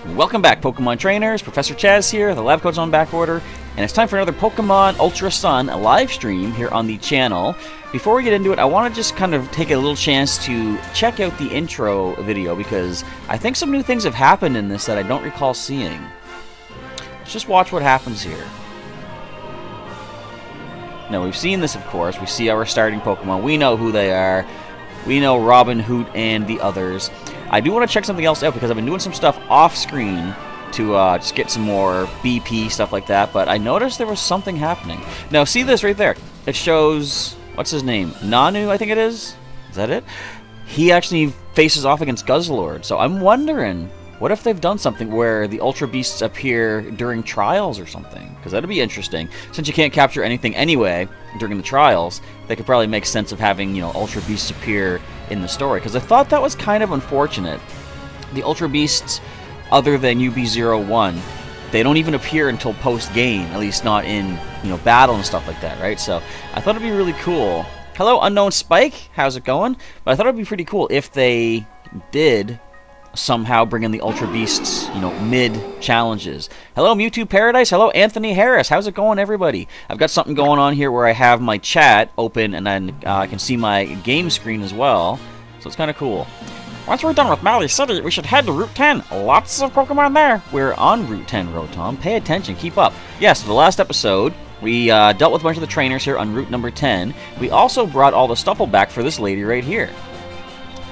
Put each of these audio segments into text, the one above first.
Welcome back, Pokemon Trainers. Professor Chaz here, the lab coat's on back order, and it's time for another Pokemon Ultra Sun live stream here on the channel. Before we get into it, I want to just kind of take a little chance to check out the intro video, because I think some new things have happened in this that I don't recall seeing. Let's just watch what happens here. Now, we've seen this, of course. We see our starting Pokemon. We know who they are. We know Robin, Hoot, and the others. I do want to check something else out because I've been doing some stuff off-screen to just get some more BP, stuff like that, but I noticed there was something happening. Now, see this right there. It shows, what's his name? Nanu, I think it is? Is that it? He actually faces off against Guzzlord, so I'm wondering, what if they've done something where the Ultra Beasts appear during trials or something? Because that'd be interesting. Since you can't capture anything anyway during the trials, they could probably make sense of having, Ultra Beasts appear in the story. Because I thought that was kind of unfortunate. The Ultra Beasts, other than UB01, they don't even appear until post-game, at least not in, battle and stuff like that, right? So I thought it'd be really cool. Hello, Unknown Spike. How's it going? But I thought it'd be pretty cool if they did somehow bring in the Ultra Beasts, mid-challenges. Hello, Mewtwo Paradise. Hello, Anthony Harris. How's it going, everybody? I've got something going on here where I have my chat open, and then I can see my game screen as well, so it's kind of cool. Once we're done with Mally City, we should head to Route 10. Lots of Pokemon there. We're on Route 10, Rotom. Pay attention. Keep up. Yes, the last episode, we dealt with a bunch of the trainers here on Route number 10. We also brought all the Stuffle back for this lady right here.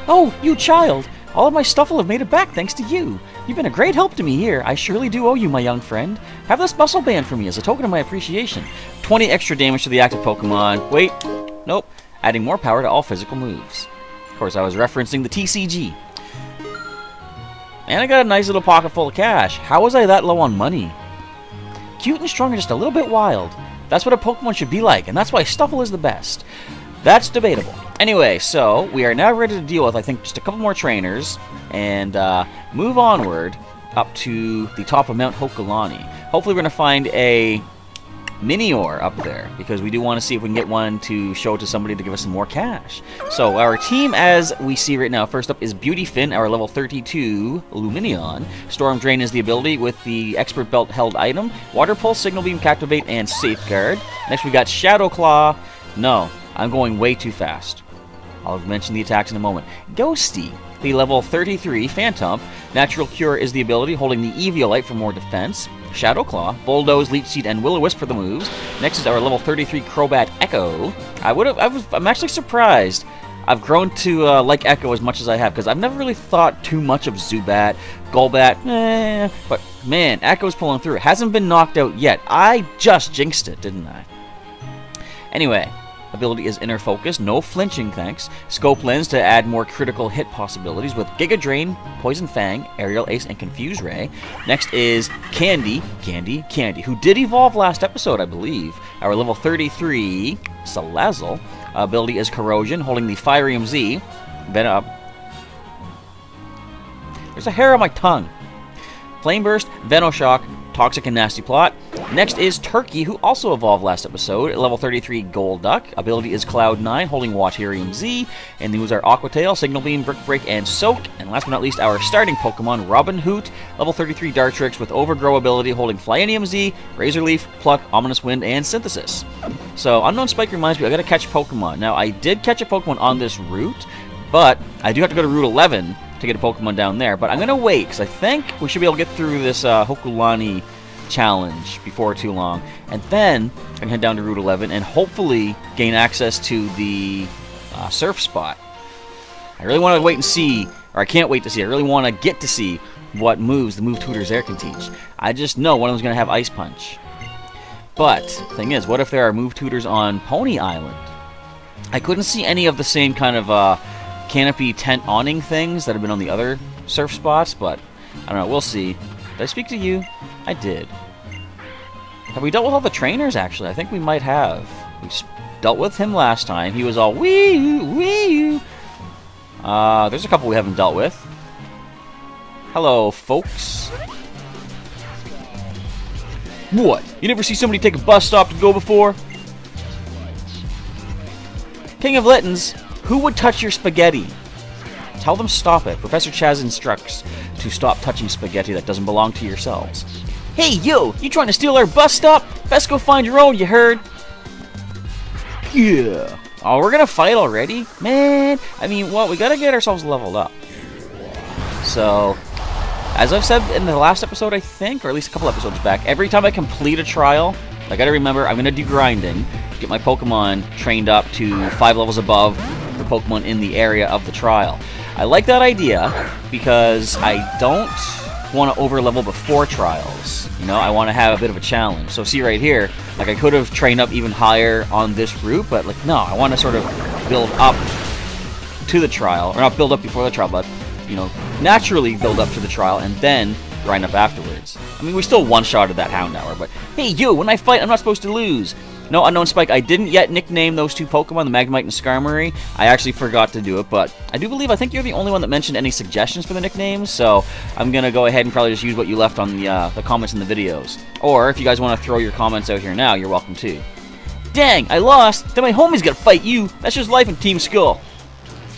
Oh, you child! All of my Stuffle have made it back thanks to you. You've been a great help to me here. I surely do owe you, my young friend. Have this muscle band for me as a token of my appreciation. 20 extra damage to the active Pokemon. Wait, nope. Adding more power to all physical moves. Of course, I was referencing the TCG. And I got a nice little pocket full of cash. How was I that low on money? Cute and strong and just a little bit wild. That's what a Pokemon should be like, and that's why Stuffle is the best. That's debatable. Anyway, so we are now ready to deal with, I think, just a couple more trainers and move onward up to the top of Mount Hokulani. Hopefully we're going to find a Minior up there, because we do want to see if we can get one to show to somebody to give us some more cash. So our team, as we see right now, first up is Beauty Fin, our level 32 Lumineon. Storm Drain is the ability with the Expert Belt held item. Water Pulse, Signal Beam, Captivate, and Safeguard. Next we got Shadow Claw. No, I'm going way too fast. I'll mention the attacks in a moment. Ghosty, the level 33 Phantom. Natural Cure is the ability, holding the Eviolite for more defense. Shadow Claw, Bulldoze, Leech Seed, and Will-O-Wisp for the moves. Next is our level 33 Crobat Echo. I'm actually surprised I've grown to like Echo as much as I have, because I've never really thought too much of Zubat, Golbat, but man, Echo's pulling through. It hasn't been knocked out yet. I just jinxed it, didn't I? Anyway, ability is Inner Focus, no flinching thanks. Scope Lens to add more critical hit possibilities with Giga Drain, Poison Fang, Aerial Ace, and Confuse Ray. Next is Candy, who did evolve last episode, I believe. Our level 33 Salazzle. Ability is Corrosion, holding the Firium Z. There's a hair on my tongue. Flame Burst, Venoshock, Toxic and Nasty Plot. Next is Turkey, who also evolved last episode, level 33 Golduck. Ability is Cloud9, holding Waterium Z. And these are Aqua Tail, Signal Beam, Brick Break, and Soak. And last but not least, our starting Pokemon, Robin Hoot, level 33 Dartrix with Overgrow ability, holding Flyinium Z, Razor Leaf, Pluck, Ominous Wind, and Synthesis. So, Unknown Spike reminds me, I gotta catch Pokemon. Now, I did catch a Pokemon on this route, but I do have to go to Route 11 to get a Pokemon down there. But I'm going to wait, because I think we should be able to get through this Hokulani challenge before too long. And then I can head down to Route 11 and hopefully gain access to the surf spot. I really want to wait and see, or I can't wait to see, I really want to get to see what moves the Move Tutors there can teach. I just know one of them's going to have Ice Punch. But, the thing is, what if there are Move Tutors on Pony Island? I couldn't see any of the same kind of canopy tent awning things that have been on the other surf spots, but I don't know, we'll see. Did I speak to you? I did. Have we dealt with all the trainers, actually? I think we might have. We dealt with him last time. He was all wee-oo. There's a couple we haven't dealt with. Hello, folks. What? You never see somebody take a bus stop to go before? King of Littens, who would touch your spaghetti? Tell them stop it. Professor Chaz instructs to stop touching spaghetti that doesn't belong to yourselves. Hey, yo! You trying to steal our bus stop? Best go find your own, you heard? Yeah. Oh, we're gonna fight already? Man, I mean, well, we gotta get ourselves leveled up. So, as I've said in the last episode, I think, or at least a couple episodes back, every time I complete a trial, I gotta remember I'm gonna do grinding, get my Pokemon trained up to 5 levels above the Pokemon in the area of the trial. I like that idea because I don't want to overlevel before trials. You know, I want to have a bit of a challenge. So see right here, like I could have trained up even higher on this route, but like no, I want to sort of build up to the trial, or not build up before the trial, but you know, naturally build up to the trial and then grind up afterwards. I mean, we still one-shotted that Houndour, but hey you, when I fight, I'm not supposed to lose. No, Unknown Spike, I didn't yet nickname those 2 Pokemon, the Magnemite and Skarmory. I actually forgot to do it, but I do believe, I think you're the only one that mentioned any suggestions for the nicknames, so I'm going to go ahead and probably just use what you left on the comments in the videos. Or, if you guys want to throw your comments out here now, you're welcome too. Dang, I lost! Then my homie's got to fight you! That's just life in Team Skull.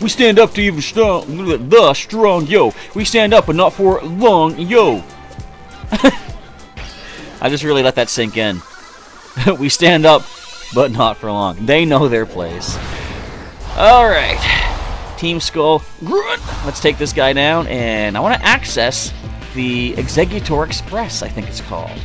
We stand up to even the strong, yo! We stand up, but not for long, yo! I just really let that sink in. We stand up, but not for long. They know their place. Alright. Team Skull. Let's take this guy down, and I want to access the Executor Express, I think it's called.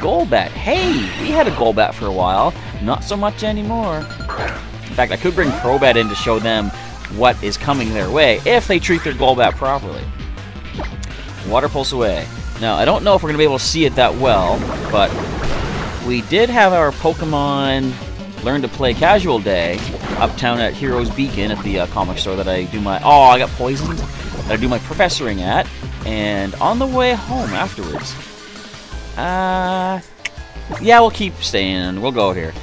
Golbat. Hey, we had a Golbat for a while. Not so much anymore. In fact, I could bring Crobat in to show them what is coming their way, if they treat their Golbat properly. Water Pulse away. Now, I don't know if we're going to be able to see it that well, but we did have our Pokemon Learn to Play Casual Day uptown at Heroes Beacon at the comic store that I do my... Oh, I got poisoned. That I do my professoring at. And on the way home afterwards... yeah, we'll keep staying. We'll go here.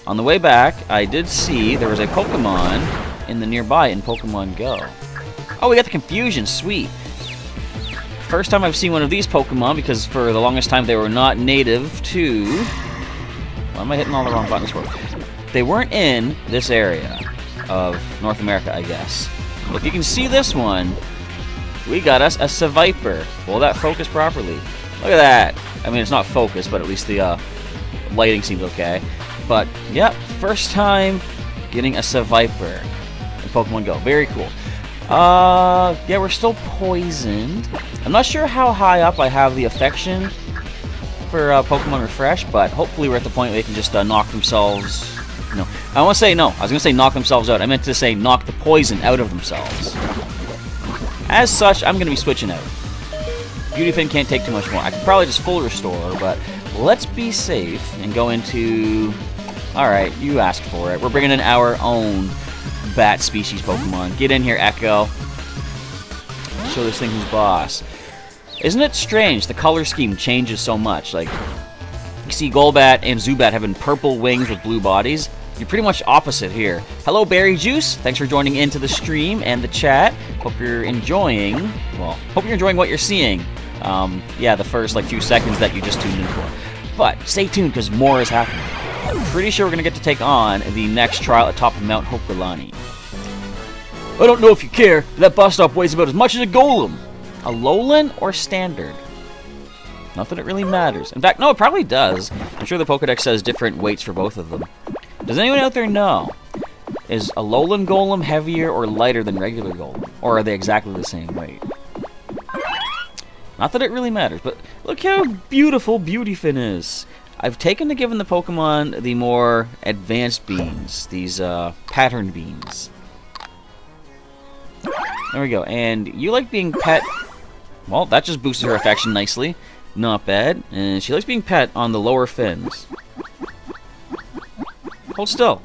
On the way back, I did see there was a Pokemon in the nearby in Pokemon Go. Oh, we got the Confusion. Sweet. First time I've seen one of these Pokemon because for the longest time they were not native to... Why am I hitting all the wrong buttons for? They weren't in this area of North America, I guess. But if you can see this one, we got us a Seviper. Will that focus properly? Look at that. I mean, it's not focused, but at least the lighting seems okay. But, yep, first time getting a Seviper in Pokemon Go. Very cool. Yeah, we're still poisoned. I'm not sure how high up I have the affection for Pokemon Refresh, but hopefully we're at the point where they can just knock themselves... No, I want to say no. I was going to say knock themselves out. I meant to say knock the poison out of themselves. As such, I'm going to be switching out. Beautyfin can't take too much more. I could probably just full restore, but let's be safe and go into... Alright, you asked for it. We're bringing in our own bat species Pokemon. Get in here, Echo. Show this thing who's boss. Isn't it strange? The color scheme changes so much. Like, you see Golbat and Zubat having purple wings with blue bodies. You're pretty much opposite here. Hello, Berry Juice. Thanks for joining into the stream and the chat. Hope you're enjoying... Well, hope you're enjoying what you're seeing. Yeah, the first, like, few seconds that you just tuned in for. But stay tuned, because more is happening. I'm pretty sure we're going to get to take on the next trial at top of Mount Hokulani. I don't know if you care. That bus stop weighs about as much as a golem. Alolan or standard? Not that it really matters. In fact, no, it probably does. I'm sure the Pokedex says different weights for both of them. Does anyone out there know? Is Alolan Golem heavier or lighter than regular Golem? Or are they exactly the same weight? Not that it really matters, but look how beautiful Beautyfin is. I've taken to giving the Pokemon the more advanced beans. These, patterned beans. There we go. And you like being pet... Well, that just boosted her affection nicely. Not bad. And she likes being pet on the lower fins. Hold still.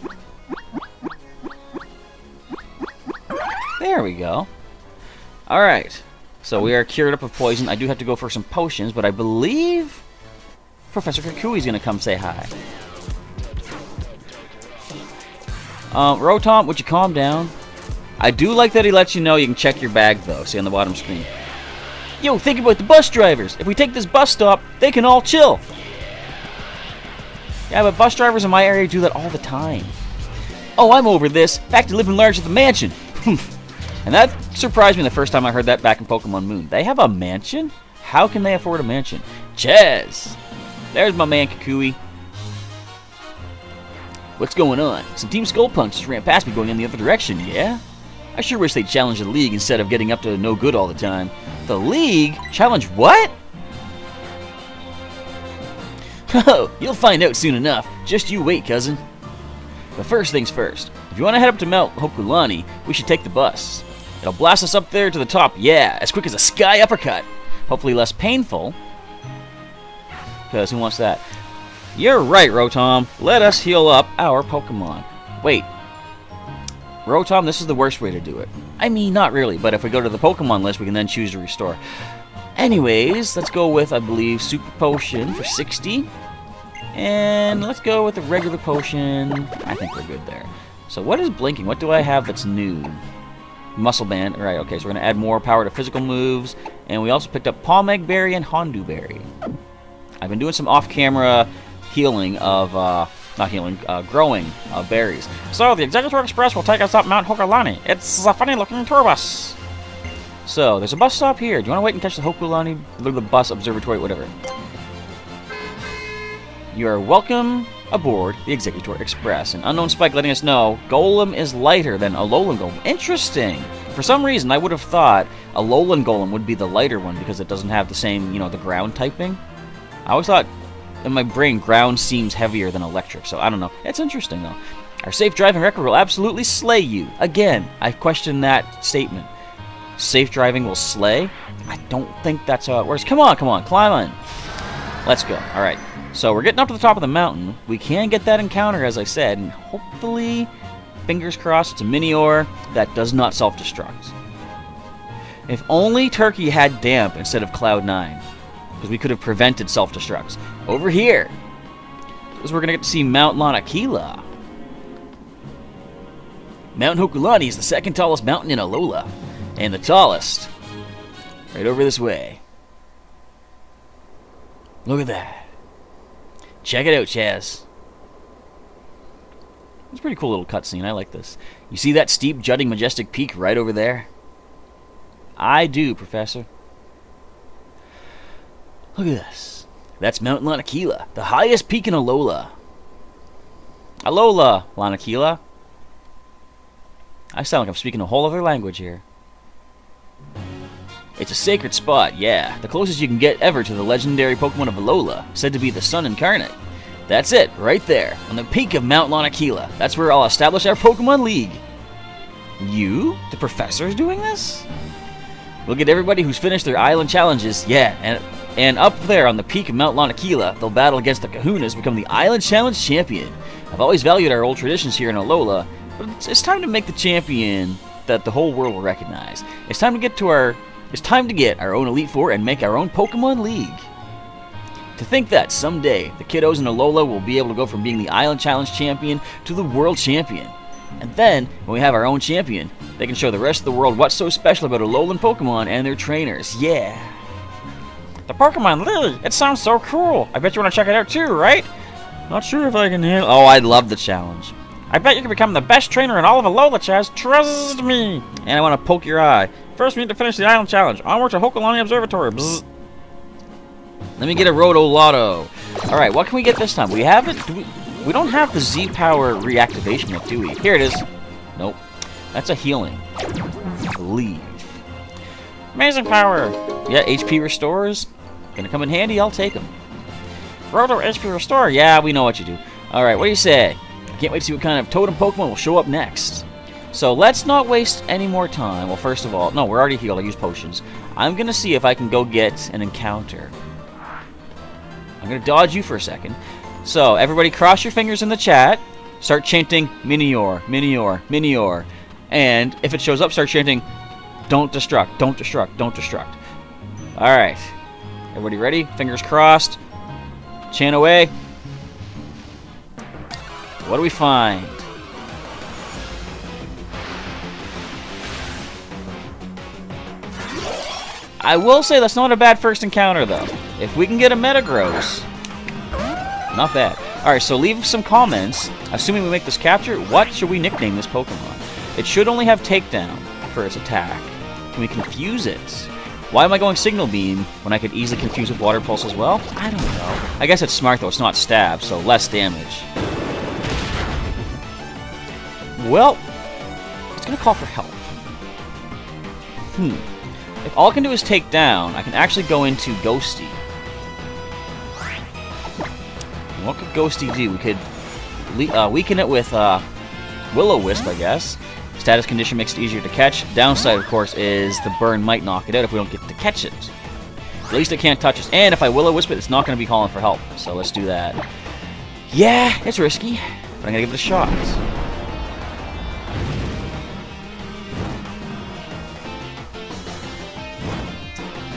There we go. Alright. So we are cured up of poison. I do have to go for some potions, but I believe Professor Kukui's going to come say hi. Rotom, would you calm down? I do like that he lets you know you can check your bag, though. See on the bottom screen. Yo, think about the bus drivers. If we take this bus stop, they can all chill. Yeah, but bus drivers in my area do that all the time. Oh, I'm over this. Back to living large at the mansion. And that surprised me the first time I heard that back in Pokemon Moon. They have a mansion? How can they afford a mansion? Chaz! There's my man Kukui. What's going on? Some Team Skullpunk just ran past me going in the other direction, yeah? I sure wish they'd challenge the League instead of getting up to no good all the time. The League? Challenge what? Oh, you'll find out soon enough. Just you wait, cousin. But first things first. If you want to head up to Mount Hokulani, we should take the bus. It'll blast us up there to the top, yeah, as quick as a sky uppercut. Hopefully less painful. Because who wants that? You're right, Rotom. Let us heal up our Pokemon. Wait. Rotom, this is the worst way to do it. I mean, not really, but if we go to the Pokemon list, we can then choose to restore. Anyways, let's go with, I believe, Super Potion for 60. And let's go with the regular potion. I think we're good there. So what is blinking? What do I have that's new? Muscle Band. Right, okay, so we're going to add more power to physical moves. And we also picked up Palmeg Berry and Hondu Berry. I've been doing some off-camera healing of, not healing, growing of berries. So the Executor Express will take us up Mount Hokulani. It's a funny-looking tour bus. So, there's a bus stop here. Do you want to wait and catch the Hokulani, the bus observatory, whatever? You are welcome aboard the Executor Express. An unknown Spike letting us know Golem is lighter than Alolan Golem. Interesting. For some reason, I would have thought Alolan Golem would be the lighter one because it doesn't have the same, you know, the ground typing. I always thought, in my brain, ground seems heavier than electric, so I don't know. It's interesting, though. Our safe driving record will absolutely slay you. Again, I question that statement. Safe driving will slay? I don't think that's how it works. Come on, climb on. Let's go. Alright, so we're getting up to the top of the mountain. We can get that encounter, as I said, and hopefully, fingers crossed, it's a Minior that does not self-destruct. If only Turkey had Damp instead of Cloud9, because we could have prevented self-destructs. Over here is where we're going to get to see Mount Lanakila. Mount Hokulani is the second tallest mountain in Alola, and the tallest right over this way. Look at that. Check it out, Chaz. It's a pretty cool little cutscene. I like this. You see that steep, jutting, majestic peak right over there? I do, Professor. Look at this. That's Mount Lanakila, the highest peak in Alola. Alola, Lanakila. I sound like I'm speaking a whole other language here. It's a sacred spot, yeah. The closest you can get ever to the legendary Pokemon of Alola, said to be the Sun Incarnate. That's it, right there, on the peak of Mount Lanakila. That's where I'll establish our Pokemon League. You? The Professor's doing this? We'll get everybody who's finished their island challenges, yeah, and up there on the peak of Mount Lanakila, they'll battle against the Kahunas to become the Island Challenge Champion. I've always valued our old traditions here in Alola, but it's time to make the champion that the whole world will recognize. It's time to get our own Elite Four and make our own Pokemon League. To think that someday the kiddos in Alola will be able to go from being the Island Challenge Champion to the World Champion. And then, when we have our own champion, they can show the rest of the world what's so special about Alolan Pokemon and their trainers. Yeah. The Pokemon League! It sounds so cool! I bet you want to check it out too, right? Not sure if I can handle... Oh, I'd love the challenge. I bet you can become the best trainer in all of Alola, Chaz. Trust me! And I want to poke your eye. First, we need to finish the Island Challenge. Onward to Hokulani Observatory. Bzz. Let me get a Roto Lotto. Alright, what can we get this time? We haven't... We don't have the Z-Power reactivation yet, do we? Here it is. Nope. That's a healing. I believe. Amazing power! Yeah, HP restores. Gonna come in handy, I'll take them. Roto HP Restore. Yeah, we know what you do. Alright, what do you say? I can't wait to see what kind of totem Pokemon will show up next. So let's not waste any more time. Well, first of all, no, we're already healed. I used potions. I'm gonna see if I can go get an encounter. I'm gonna dodge you for a second. So, everybody cross your fingers in the chat. Start chanting Minior, Minior, Minior. And if it shows up, start chanting Don't Destruct, Don't Destruct, Don't Destruct. Alright. Everybody ready? Fingers crossed. Chant away. What do we find? I will say that's not a bad first encounter, though. If we can get a Metagross, not bad. Alright, so leave some comments. Assuming we make this capture, what should we nickname this Pokemon? It should only have Takedown. for its attack. Can we confuse it? Why am I going Signal Beam when I could easily confuse with Water Pulse as well? I don't know. I guess it's smart though, it's not stab, so less damage. Well, it's gonna call for help. If all I can do is take down, I can actually go into Ghosty. What could Ghosty do? We could weaken it with Will-O-Wisp, I guess. Status condition makes it easier to catch. Downside, of course, is the burn might knock it out if we don't get to catch it. At least it can't touch us. And if I Will-O-Wisp it, it's not going to be calling for help. So let's do that. Yeah, it's risky, but I'm going to give it a shot.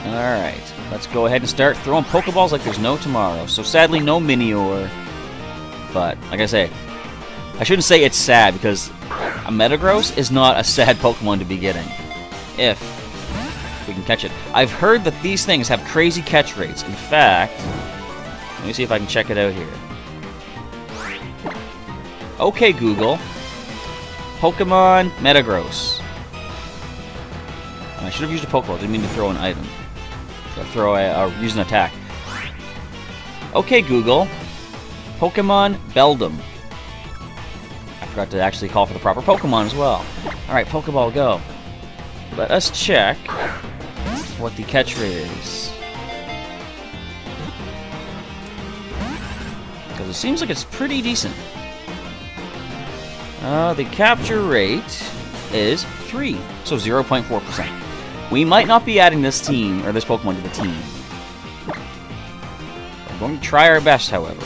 Alright, let's go ahead and start throwing Pokeballs like there's no tomorrow. So sadly, no Minior. But, like I say, I shouldn't say it's sad, because a Metagross is not a sad Pokemon to be getting. If we can catch it. I've heard that these things have crazy catch rates. In fact, let me see if I can check it out here. Okay, Google. Pokemon Metagross. I should have used a Pokeball. Didn't mean to throw an item. Use an attack. Okay, Google. Pokemon Beldum. I forgot to actually call for the proper Pokemon as well. Alright, Pokeball, go. Let us check what the catch rate is. Because it seems like it's pretty decent. The capture rate is 3, so 0.4%. We might not be adding this team, or this Pokemon to the team. We're going to try our best, however.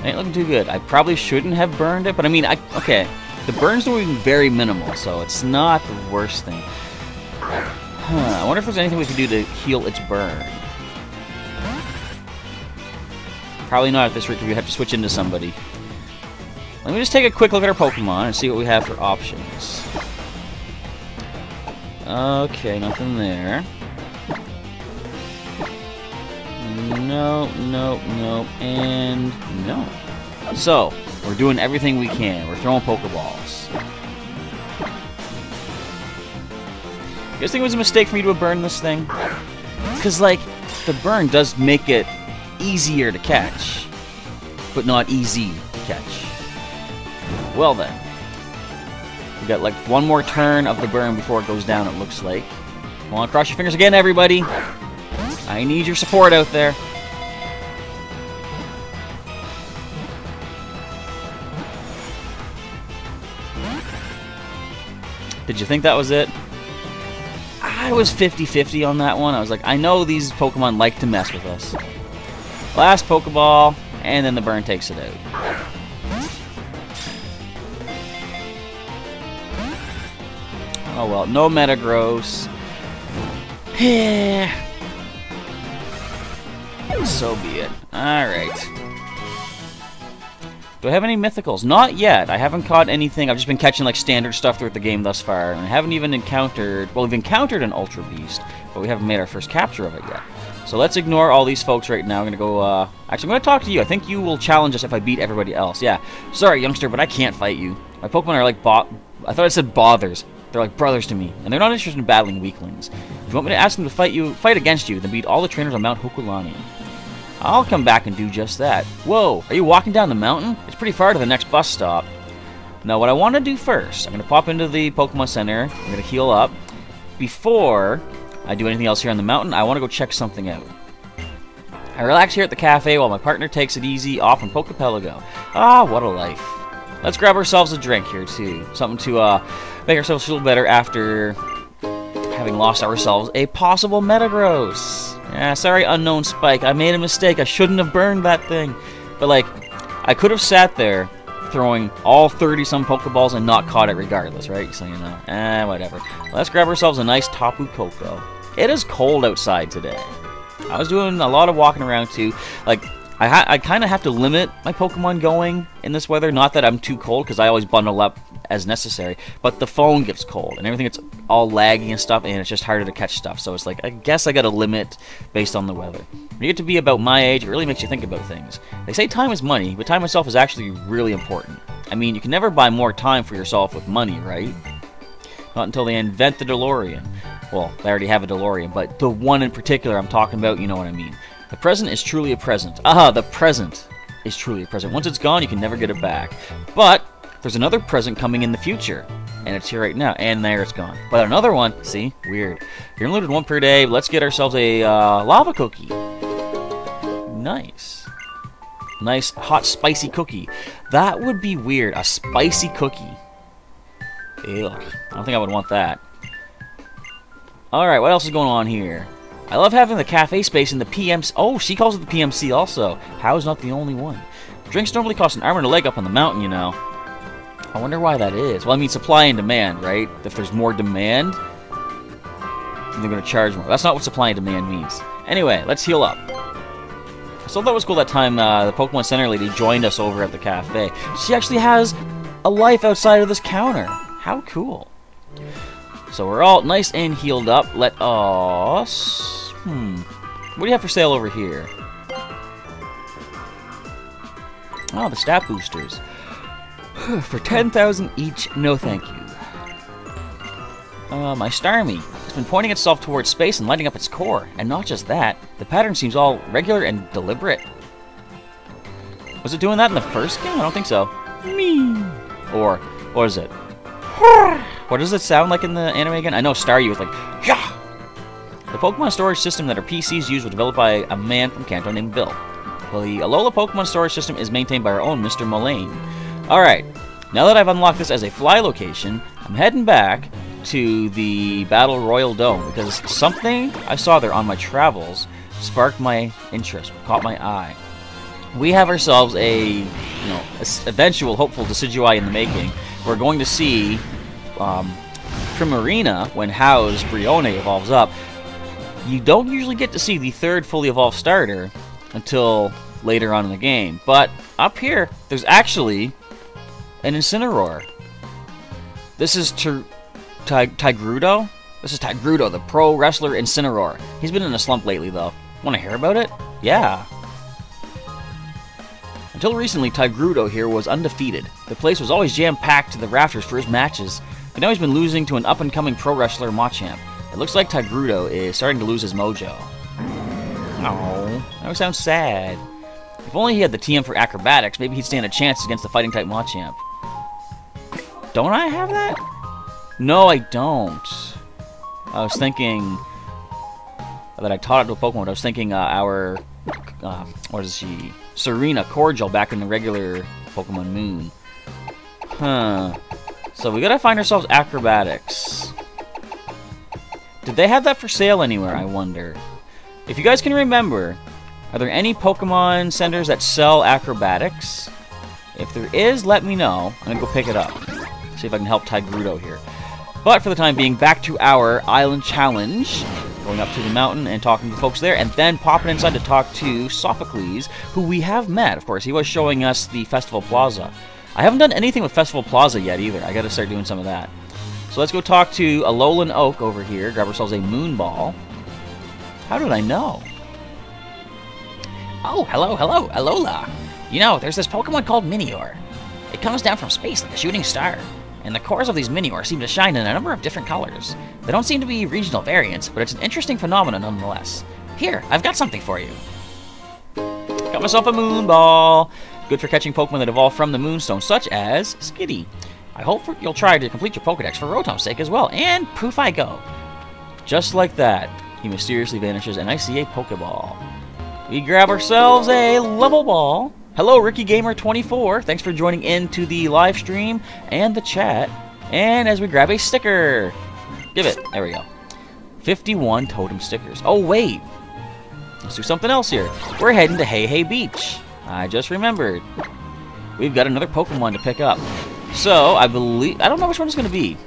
Ain't looking too good. I probably shouldn't have burned it, but I mean, okay. The burn's doing very minimal, so it's not the worst thing. I wonder if there's anything we can do to heal its burn. Probably not at this rate, because we have to switch into somebody. Let me just take a quick look at our Pokemon and see what we have for options. Okay, nothing there. No, no, no, and no. So, we're doing everything we can. We're throwing Pokeballs. You guys think it was a mistake for me to burn this thing? Because, like, the burn does make it easier to catch, but not easy to catch. Well then, we got like one more turn of the burn before it goes down, it looks like. Come on, cross your fingers again, everybody. I need your support out there. Did you think that was it? I was 50-50 on that one. I was like, I know these Pokemon like to mess with us. Last Pokeball, and then the burn takes it out. Oh well, no Metagross. So be it. Alright. Do I have any mythicals? Not yet. I haven't caught anything. I've just been catching like standard stuff throughout the game thus far. And I haven't even encountered... Well, we've encountered an Ultra Beast, but we haven't made our first capture of it yet. So let's ignore all these folks right now. I'm going to go... Actually, I'm going to talk to you. I think you will challenge us if I beat everybody else. Yeah. Sorry, youngster, but I can't fight you. My Pokemon are like... I thought I said bothers. They're like brothers to me, and they're not interested in battling weaklings. If you want me to ask them to fight against you, then beat all the trainers on Mount Hokulani. I'll come back and do just that. Whoa, are you walking down the mountain? It's pretty far to the next bus stop. Now, what I want to do first, I'm going to pop into the Pokemon Center. I'm going to heal up. Before I do anything else here on the mountain, I want to go check something out. I relax here at the cafe while my partner takes it easy off in Pokepelago. Ah, what a life. Let's grab ourselves a drink here, too. Something to make ourselves feel better after having lost ourselves a possible Metagross. Yeah, sorry, Unknown Spike. I made a mistake. I shouldn't have burned that thing. But, like, I could have sat there throwing all 30-some Pokeballs and not caught it regardless, right? So, you know, whatever. Let's grab ourselves a nice Tapu Koko. It is cold outside today. I was doing a lot of walking around, too. Like, I kind of have to limit my Pokemon going in this weather. Not that I'm too cold, because I always bundle up as necessary, but the phone gets cold, and everything gets all laggy and stuff, and it's just harder to catch stuff. So it's like, I guess I got a limit based on the weather. When you get to be about my age, it really makes you think about things. They say time is money, but time itself is actually really important. I mean, you can never buy more time for yourself with money, right? Not until they invent the DeLorean. Well, they already have a DeLorean, but the one in particular I'm talking about, you know what I mean. The present is truly a present. The present is truly a present. Once it's gone, you can never get it back. But there's another present coming in the future, and it's here right now, and there it's gone. But another one, see, weird. You're unlimited 1 per day. Let's get ourselves a lava cookie. Nice. Nice, hot, spicy cookie. That would be weird, a spicy cookie. Ew, I don't think I would want that. Alright, what else is going on here? I love having the cafe space in the PMC. Oh, she calls it the PMC also. How's not the only one? Drinks normally cost an arm and a leg up on the mountain, you know. I wonder why that is. Well, I mean, supply and demand, right? If there's more demand, they're going to charge more. That's not what supply and demand means. Anyway, let's heal up. So that was cool that time the Pokemon Center lady joined us over at the cafe. She actually has a life outside of this counter. How cool. So we're all nice and healed up. Let us... What do you have for sale over here? Oh, the stat boosters. For 10,000 each, no thank you. My Starmie. It's been pointing itself towards space and lighting up its core. And not just that, the pattern seems all regular and deliberate. Was it doing that in the first game? I don't think so. Me. Or, what is it? What does it sound like in the anime again? I know Staryu was like, yeah! The Pokemon storage system that our PCs use was developed by a man from Kanto named Bill. Well, the Alola Pokemon storage system is maintained by our own Mr. Mullane. Alright, now that I've unlocked this as a fly location, I'm heading back to the Battle Royal Dome, because something I saw there on my travels sparked my interest, caught my eye. We have ourselves a, eventual hopeful Decidueye in the making. We're going to see Primarina when How's Brione evolves up. You don't usually get to see the third fully evolved starter until later on in the game. But up here, there's actually an Incineroar. This is Tigrudo? This is Tigrudo, the pro wrestler Incineroar. He's been in a slump lately, though. Want to hear about it? Yeah. Until recently, Tigrudo here was undefeated. The place was always jam-packed to the rafters for his matches, but now he's been losing to an up-and-coming pro wrestler Machamp. It looks like Tigrudo is starting to lose his mojo. Oh, that sounds sad. If only he had the TM for acrobatics, maybe he'd stand a chance against the fighting-type Machamp. Don't I have that? No, I don't. I was thinking that I taught it to a Pokemon. I was thinking our... what is she? Serena Cordial back in the regular Pokemon Moon. Huh. So we gotta find ourselves acrobatics. Did they have that for sale anywhere, I wonder? If you guys can remember, are there any Pokemon centers that sell acrobatics? If there is, let me know. I'm gonna go pick it up. See if I can help Tigrudo here. But for the time being, back to our island challenge. Going up to the mountain and talking to the folks there, and then popping inside to talk to Sophocles, who we have met, of course. He was showing us the Festival Plaza. I haven't done anything with Festival Plaza yet either. I gotta start doing some of that. So let's go talk to Alolan Oak over here, grab ourselves a Moon Ball. How did I know? Oh, hello, Alola. You know, there's this Pokemon called Minior. It comes down from space like a shooting star, and the cores of these Minior seem to shine in a number of different colors. They don't seem to be regional variants, but it's an interesting phenomenon nonetheless. Here, I've got something for you. Got myself a Moon Ball. Good for catching Pokemon that evolve from the Moonstone, such as Skitty. I hope you'll try to complete your Pokedex for Rotom's sake as well, and poof I go. Just like that, he mysteriously vanishes, and I see a Pokeball. We grab ourselves a level ball. Hello, RickyGamer24. Thanks for joining in to the live stream and the chat. And as we grab a sticker, give it. There we go. 51 totem stickers. Oh, wait. Let's do something else here. We're heading to Hey Hey Beach. I just remembered. We've got another Pokemon to pick up. So, I don't know which one it's going to be.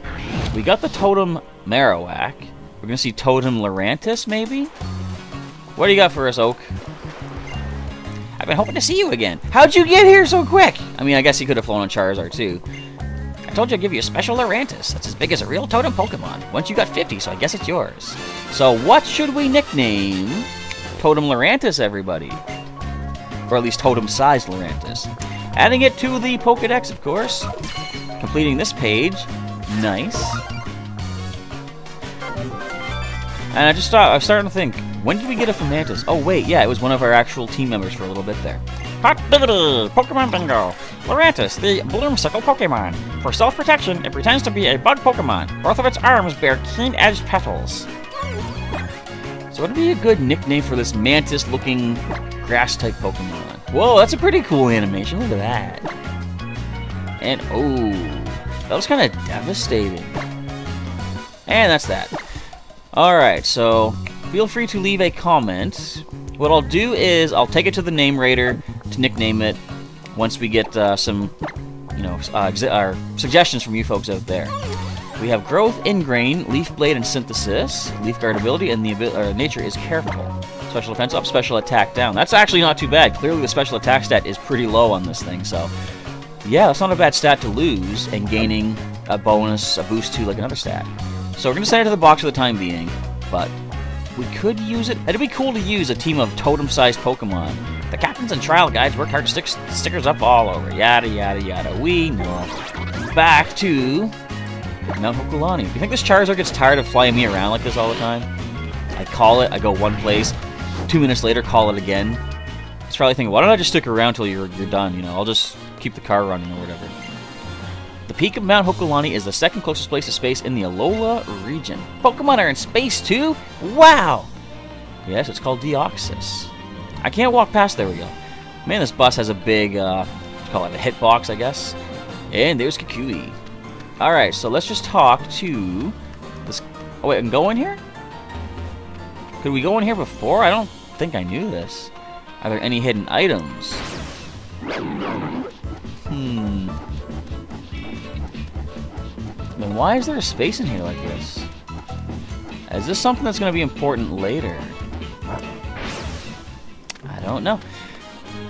We got the Totem Marowak. We're going to see Totem Lurantis, maybe? What do you got for us, Oak? I've been hoping to see you again. How'd you get here so quick? I mean, I guess he could have flown on Charizard, too. told you I'd give you a special Lurantis. That's as big as a real totem Pokemon. Once you got 50, so I guess it's yours. So what should we nickname Totem Lurantis, everybody? Or at least totem-sized Lurantis. Adding it to the Pokedex, of course. Completing this page. Nice. And I was starting to think, when did we get it from Mantis? Oh wait, yeah, it was one of our actual team members for a little bit there. Hot diggity! Pokemon Bingo! Lurantis, the Bloomsicle Pokemon. For self-protection, it pretends to be a bug Pokemon. Both of its arms bear keen-edged petals. So what would be a good nickname for this Mantis-looking grass-type Pokemon? Whoa, that's a pretty cool animation. Look at that. And, oh, that was kind of devastating. And that's that. Alright, so feel free to leave a comment. What I'll do is I'll take it to the name raider to nickname it once we get some, suggestions from you folks out there. We have Growth, Ingrain, Leaf Blade, and Synthesis. Leaf Guard ability, and the nature is Careful. Special defense up, special attack down. That's actually not too bad. Clearly the special attack stat is pretty low on this thing, so yeah, that's not a bad stat to lose, and gaining a bonus, a boost to like another stat. So we're going to send it to the box for the time being, but we could use it. It'd be cool to use a team of totem-sized Pokemon. The captains and trial guides work hard to stick stickers up all over. Yada, yada, yada. We know. Back to Mount Hokulani. Do you think this Charizard gets tired of flying me around like this all the time? I call it, I go one place, 2 minutes later, call it again. It's probably thinking, why don't I just stick around till you're done, I'll just keep the car running or whatever. The peak of Mount Hokulani is the second closest place to space in the Alola region. Pokemon are in space too? Wow! Yes, it's called Deoxys. I can't walk past, there we go. Man, this bus has a big, let's call it a hitbox, I guess. And there's Kukui. Alright, so let's just talk to this. Oh wait, I can go in here? Could we go in here before? I don't think I knew this. Are there any hidden items? Then why is there a space in here like this? Is this something that's going to be important later? I don't know.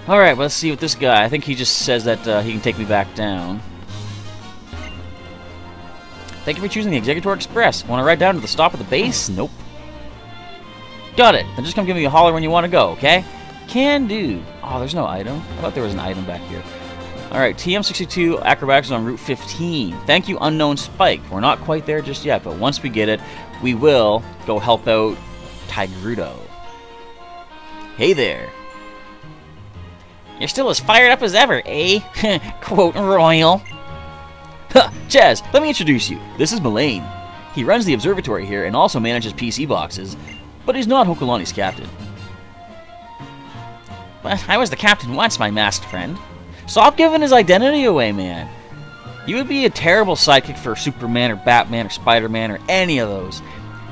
Alright, let's see what this guy... I think he just says that he can take me back down. Thank you for choosing the Executor Express. Want to ride down to the stop at the base? Nope. Got it. Then just come give me a holler when you want to go, okay? Can do. Oh, there's no item. I thought there was an item back here. Alright, TM62 Acrobatics is on Route 15. Thank you, Unknown Spike. We're not quite there just yet, but once we get it, we will go help out Tigrudo. Hey there. You're still as fired up as ever, eh? Quote, Royal. Ha! Chaz, let me introduce you. This is Mullane. He runs the observatory here and also manages PC boxes, but he's not Hokulani's captain. But I was the captain once, my masked friend. Stop giving his identity away, man. You would be a terrible sidekick for Superman or Batman or Spider-Man or any of those.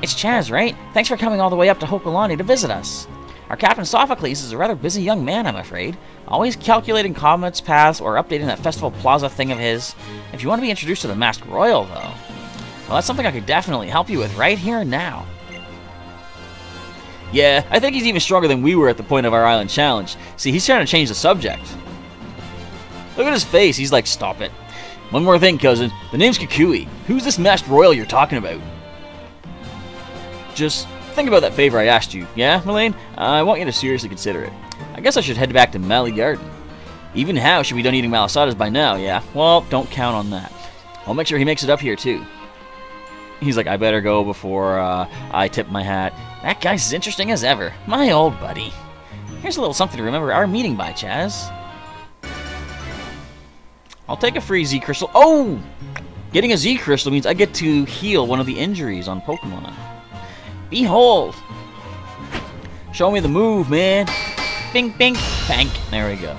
It's Chaz, right? Thanks for coming all the way up to Hokulani to visit us. Our Captain Sophocles is a rather busy young man, I'm afraid. Always calculating comets, paths, or updating that Festival Plaza thing of his. If you want to be introduced to the Masked Royal, though, well, that's something I could definitely help you with right here and now. Yeah, I think he's even stronger than we were at the point of our island challenge. See, he's trying to change the subject. Look at his face. He's like, stop it. One more thing, cousin. The name's Kukui. Who's this Masked Royal you're talking about? Just think about that favor I asked you, yeah, Mullane? I want you to seriously consider it. I guess I should head back to Mali Garden. Even How should be done eating Malasadas by now, yeah? Well, don't count on that. I'll make sure he makes it up here, too. He's like, I better go before I tip my hat. That guy's as interesting as ever. My old buddy. Here's a little something to remember our meeting by, Chaz. I'll take a free Z Crystal. Oh! Getting a Z Crystal means I get to heal one of the injuries on Pokemon. Behold! Show me the move, man. Bing, bing, bank. There we go.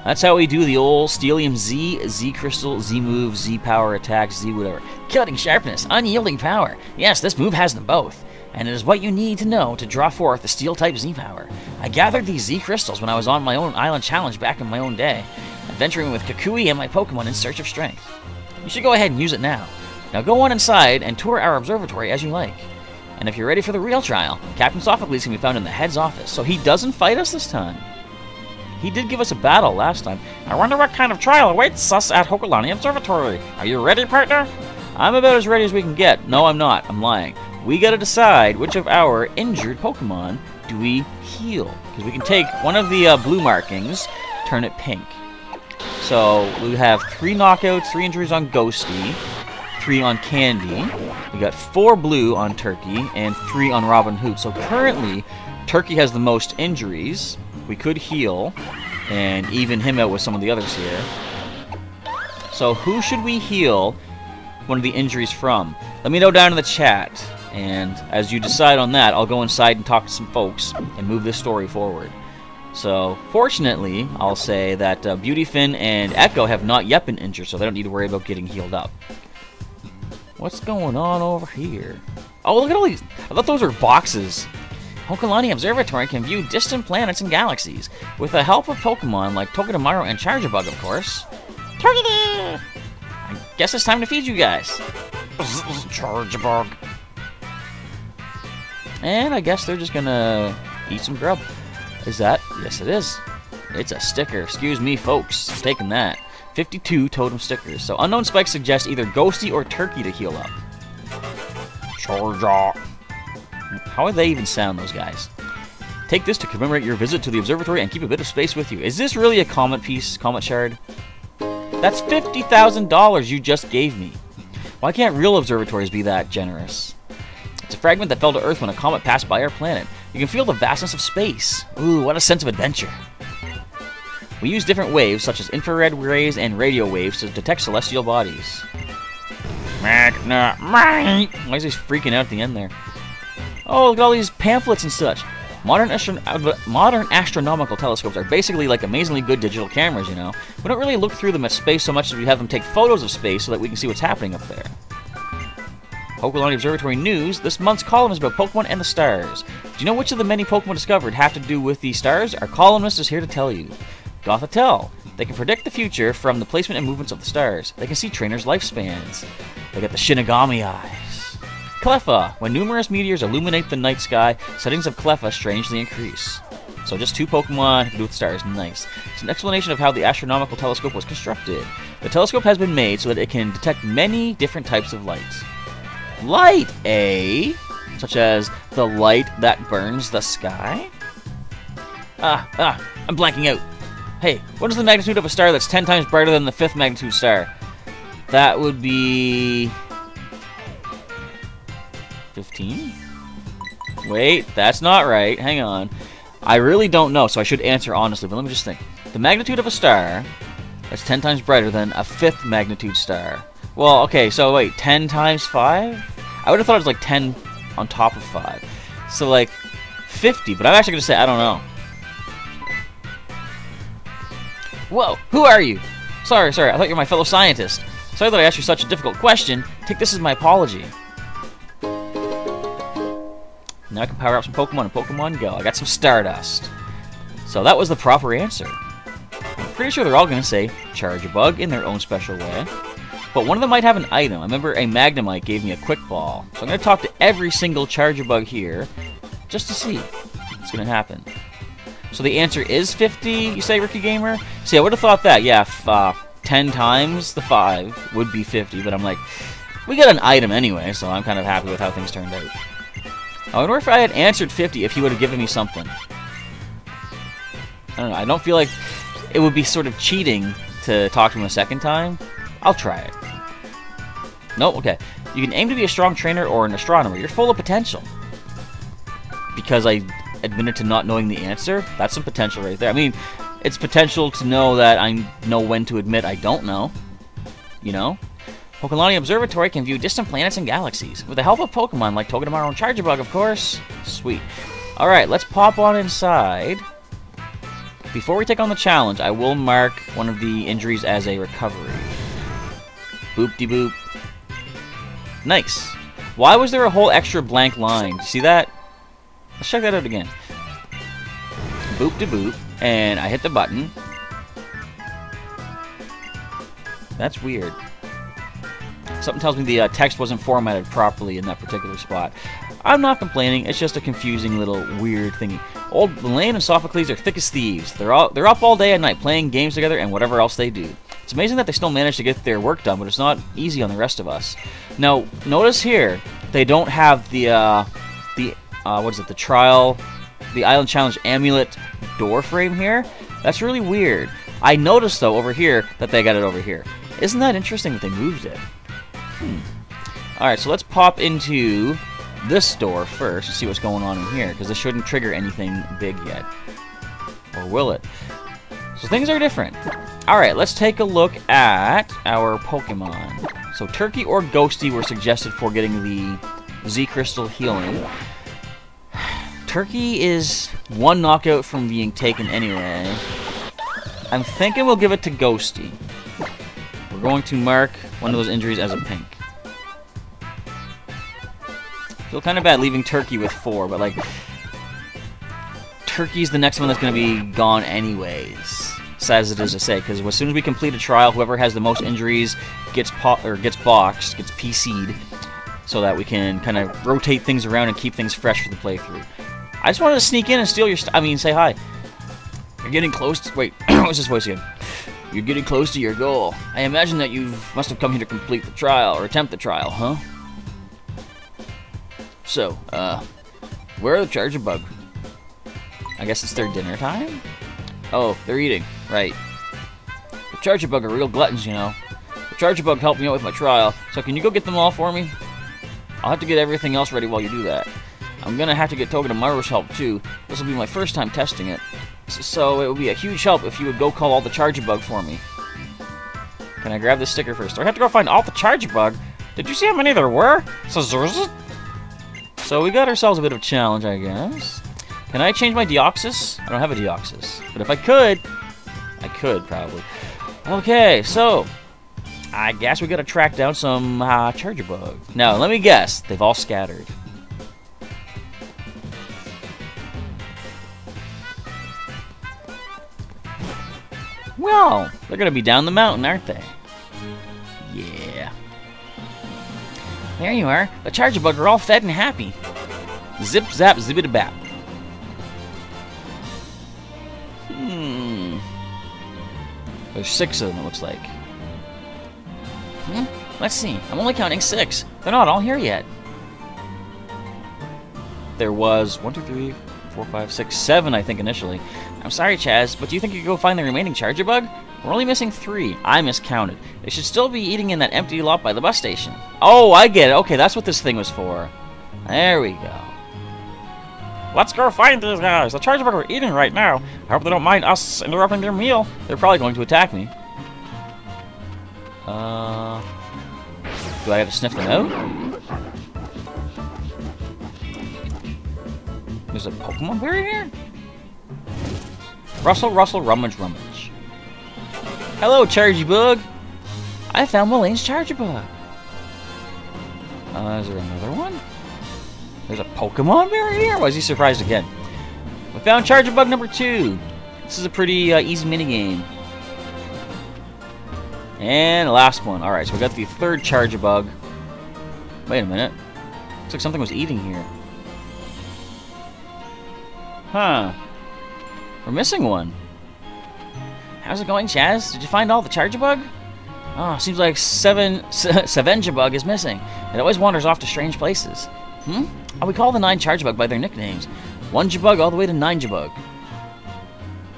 That's how we do the old Steelium Z, Z Crystal, Z move, Z power attack, Z whatever. Cutting sharpness, unyielding power. Yes, this move has them both. And it is what you need to know to draw forth the Steel-type Z power. I gathered these Z Crystals when I was on my own island challenge back in my own day, adventuring with Kukui and my Pokemon in search of strength. You should go ahead and use it now. Now go on inside and tour our observatory as you like. And if you're ready for the real trial, Captain Sophocles can be found in the head's office, so he doesn't fight us this time. He did give us a battle last time. I wonder what kind of trial awaits us at Hokulani Observatory. Are you ready, partner? I'm about as ready as we can get. No, I'm not. I'm lying. We gotta decide which of our injured Pokemon do we heal. Because we can take one of the blue markings, turn it pink. So we have 3 knockouts, 3 injuries on Ghosty, 3 on Candy. We got 4 blue on Turkey, and 3 on Robin Hood. So currently, Turkey has the most injuries. We could heal and even him out with some of the others here. So who should we heal one of the injuries from? Let me know down in the chat. And as you decide on that, I'll go inside and talk to some folks and move this story forward. So fortunately, I'll say that Beautyfin and Echo have not yet been injured, so they don't need to worry about getting healed up. What's going on over here? Oh, look at all these. I thought those were boxes. Hokulani Observatory can view distant planets and galaxies with the help of Pokemon like Togedemaru and Charjabug, of course. Target! I guess it's time to feed you guys. Charjabug. And I guess they're just gonna eat some grub. Is that? Yes, it is. It's a sticker. Excuse me, folks. I'm taking that. 52 totem stickers. So Unknown Spike suggests either Ghosty or Turkey to heal up. Charger. How would they even sound, those guys? Take this to commemorate your visit to the observatory and keep a bit of space with you. Is this really a comet piece, comet shard? That's $50,000 you just gave me. Why can't real observatories be that generous? It's a fragment that fell to Earth when a comet passed by our planet. You can feel the vastness of space. Ooh, what a sense of adventure. We use different waves, such as infrared rays and radio waves, to detect celestial bodies. Why is he freaking out at the end there? Oh, look at all these pamphlets and such. Modern astronomical telescopes are basically like amazingly good digital cameras, you know. We don't really look through them at space so much as we have them take photos of space so that we can see what's happening up there. Hokulani Observatory News. This month's column is about Pokemon and the stars. Do you know which of the many Pokemon discovered have to do with the stars? Our columnist is here to tell you. Gothitelle. They can predict the future from the placement and movements of the stars. They can see trainers' lifespans. They got the Shinigami eyes. Cleffa. When numerous meteors illuminate the night sky, settings of Cleffa strangely increase. So just 2 Pokemon to do with stars. Nice. It's an explanation of how the astronomical telescope was constructed. The telescope has been made so that it can detect many different types of light. Light, eh? Such as the light that burns the sky? I'm blanking out. Hey, what is the magnitude of a star that's 10 times brighter than the 5th magnitude star? That would be 15? Wait, that's not right. Hang on. I really don't know, so I should answer honestly, but let me just think. The magnitude of a star that's 10 times brighter than a 5th magnitude star. Well, okay, so wait, 10 times 5? I would have thought it was like 10 on top of 5. So like 50, but I'm actually going to say I don't know. Whoa, who are you? Sorry, I thought you were my fellow scientist. Sorry that I asked you such a difficult question. Take this as my apology. Now I can power up some Pokemon in Pokemon Go. I got some Stardust. So that was the proper answer. I'm pretty sure they're all going to say Charjabug in their own special way. But one of them might have an item. I remember a Magnemite gave me a Quick Ball. So I'm going to talk to every single Charjabug here just to see what's going to happen. So the answer is 50, you say, Ricky Gamer? See, I would have thought that. Yeah, 10 times the 5 would be 50. But I'm like, we got an item anyway, so I'm kind of happy with how things turned out. I wonder if I had answered 50 if he would have given me something. I don't know. I don't feel like it would be sort of cheating to talk to him a second time. I'll try it. Nope, okay. You can aim to be a strong trainer or an astronomer. You're full of potential. Because I admitted to not knowing the answer, that's some potential right there. I mean, it's potential to know that I know when to admit I don't know. You know? Hokulani Observatory can view distant planets and galaxies. With the help of Pokemon like Togedemaru and Charjabug, of course. Sweet. Alright, let's pop on inside. Before we take on the challenge, I will mark one of the injuries as a recovery. Boop-de-boop. Nice. Why was there a whole extra blank line? Do you see that? Let's check that out again. Boop-de-boop. And I hit the button. That's weird. Something tells me the text wasn't formatted properly in that particular spot. I'm not complaining. It's just a confusing little weird thingy. Old Elaine and Sophocles are thick as thieves. They're up all day and night playing games together and whatever else they do. It's amazing that they still manage to get their work done, but it's not easy on the rest of us. Now, notice here they don't have the what is it? The Island Challenge amulet door frame here. That's really weird. I noticed though over here that they got it over here. Isn't that interesting that they moved it? Alright, so let's pop into this door first and see what's going on in here, because this shouldn't trigger anything big yet. Or will it? So things are different. Alright, let's take a look at our Pokemon. So Turkey or Ghosty were suggested for getting the Z Crystal healing. Turkey is one knockout from being taken anyway. I'm thinking we'll give it to Ghosty. We're going to mark one of those injuries as a pink. Feel kind of bad leaving Turkey with 4, but like Turkey's the next one that's going to be gone anyways. Sad as it is to say, because as soon as we complete a trial, whoever has the most injuries gets boxed, gets PC'd, so that we can kind of rotate things around and keep things fresh for the playthrough. I just wanted to sneak in and steal your say hi. You're getting close to... Wait, what's this voice again? You're getting close to your goal. I imagine that you must have come here to complete the trial, or attempt the trial, huh? So, where are the Charjabug? I guess it's their dinner time? Oh, they're eating. Right. The Charjabug are real gluttons, you know. The Charjabug helped me out with my trial, so can you go get them all for me? I'll have to get everything else ready while you do that. I'm gonna have to get Togedemaru's help, too. This will be my first time testing it. So it would be a huge help if you would go call all the Charjabug for me. Can I grab this sticker first? Do I have to go find all the Charjabug? Did you see how many there were? So we got ourselves a bit of a challenge, I guess. Can I change my Deoxys? I don't have a Deoxys. But if I could probably. Okay, so I guess we gotta track down some Charjabug. Now, let me guess. They've all scattered. Well, they're gonna be down the mountain, aren't they? Yeah. There you are. The Charjabug are all fed and happy. Zip, zap, zibbity-bap. There's 6 of them, it looks like. Let's see. I'm only counting 6. They're not all here yet. There was 1, 2, 3, 4, 5, 6, 7, I think, initially. I'm sorry, Chaz, but do you think you could go find the remaining Charjabug? We're only missing 3. I miscounted. They should still be eating in that empty lot by the bus station. Oh, I get it. Okay, that's what this thing was for. There we go. Let's go find these guys. The Charjabug are eating right now. I hope they don't mind us interrupting their meal. They're probably going to attack me. Do I have to sniff them out? There's a Pokemon berry here? Rustle, rustle, rummage, rummage. Hello, Charjabug. I found Mullane's Charjabug. Is there another one? There's a Pokemon berry here? Why is he surprised again? We found Charjabug number 2. This is a pretty easy minigame. And the last one. Alright, so we got the 3rd Charjabug. Wait a minute. Looks like something was eating here. Huh. We're missing one. How's it going, Chaz? Did you find all the Charjabug? Oh, seems like Sevenjabug is missing. It always wanders off to strange places. Oh, we call the 9 Charjabug by their nicknames. 1 Jabug all the way to 9 Jabug.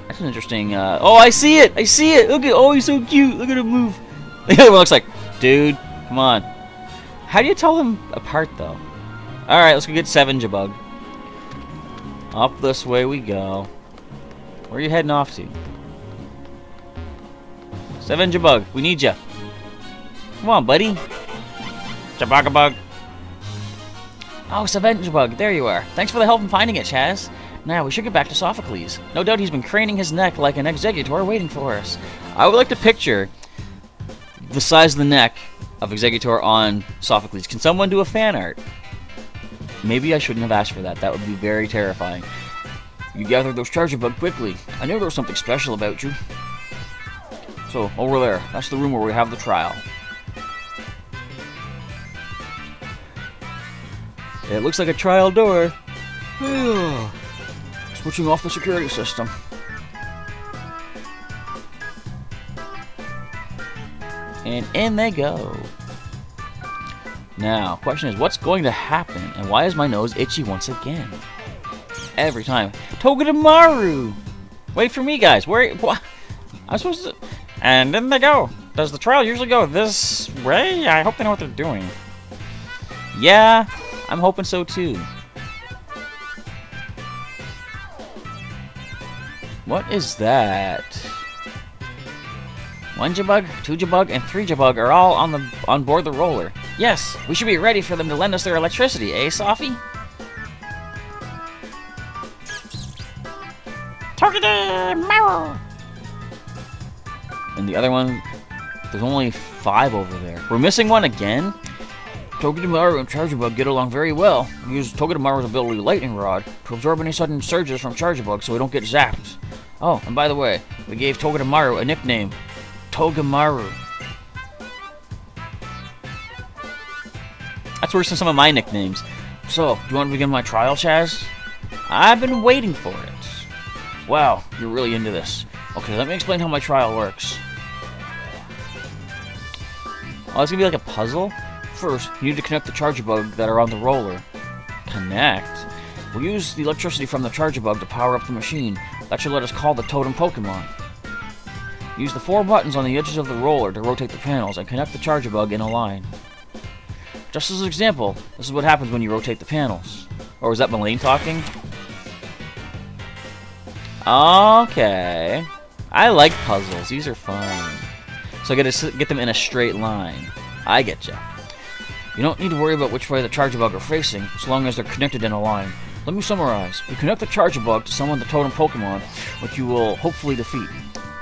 That's an interesting, Oh, I see it! I see it! Look at... Oh, he's so cute! Look at him move! The other one looks like... Dude, come on. How do you tell them apart, though? Alright, let's go get 7 Jabug. Up this way we go. Where are you heading off to? 7 Jabug, we need ya. Come on, buddy. Jabugabug. Oh, Sevenjabug, there you are. Thanks for the help in finding it, Chaz. Now, we should get back to Sophocles. No doubt he's been craning his neck like an Exeggutor waiting for us. I would like to picture the size of the neck of Exeggutor on Sophocles. Can someone do a fan art? Maybe I shouldn't have asked for that. That would be very terrifying. You gathered those Charjabug quickly. I knew there was something special about you. So, over there. That's the room where we have the trial. It looks like a trial door. Switching off the security system. And in they go. Now, question is, what's going to happen? And why is my nose itchy once again? Every time. Togedemaru! Wait for me, guys. Where? What? I'm supposed to... And in they go. Does the trial usually go this way? I hope they know what they're doing. Yeah, I'm hoping so too. What is that? 1 Jabug, 2 Jabug, and 3 Jabug are all on board the roller. Yes, we should be ready for them to lend us their electricity, eh, Sophie? Togedemaru! And the other one, there's only 5 over there. We're missing one again? Togedemaru and Charjabug get along very well. We use Togedemaru's ability Lightning Rod to absorb any sudden surges from Charjabug so we don't get zapped. Oh, and by the way, we gave Togedemaru a nickname, Togemaru. That's worse than some of my nicknames. So, do you want to begin my trial, Chaz? I've been waiting for it. Wow, you're really into this. Okay, let me explain how my trial works. Oh, it's gonna be like a puzzle? First, you need to connect the Charjabug that are on the roller. Connect? We'll use the electricity from the Charjabug to power up the machine. That should let us call the totem Pokemon. Use the 4 buttons on the edges of the roller to rotate the panels and connect the Charjabug in a line. Just as an example, this is what happens when you rotate the panels. Or was that Melaine talking? Okay. I like puzzles. These are fun. So I gotta get them in a straight line. I get ya. You don't need to worry about which way the Charjabug are facing, as long as they're connected in a line. Let me summarize. You connect the Charjabug to summon the totem Pokemon, which you will hopefully defeat.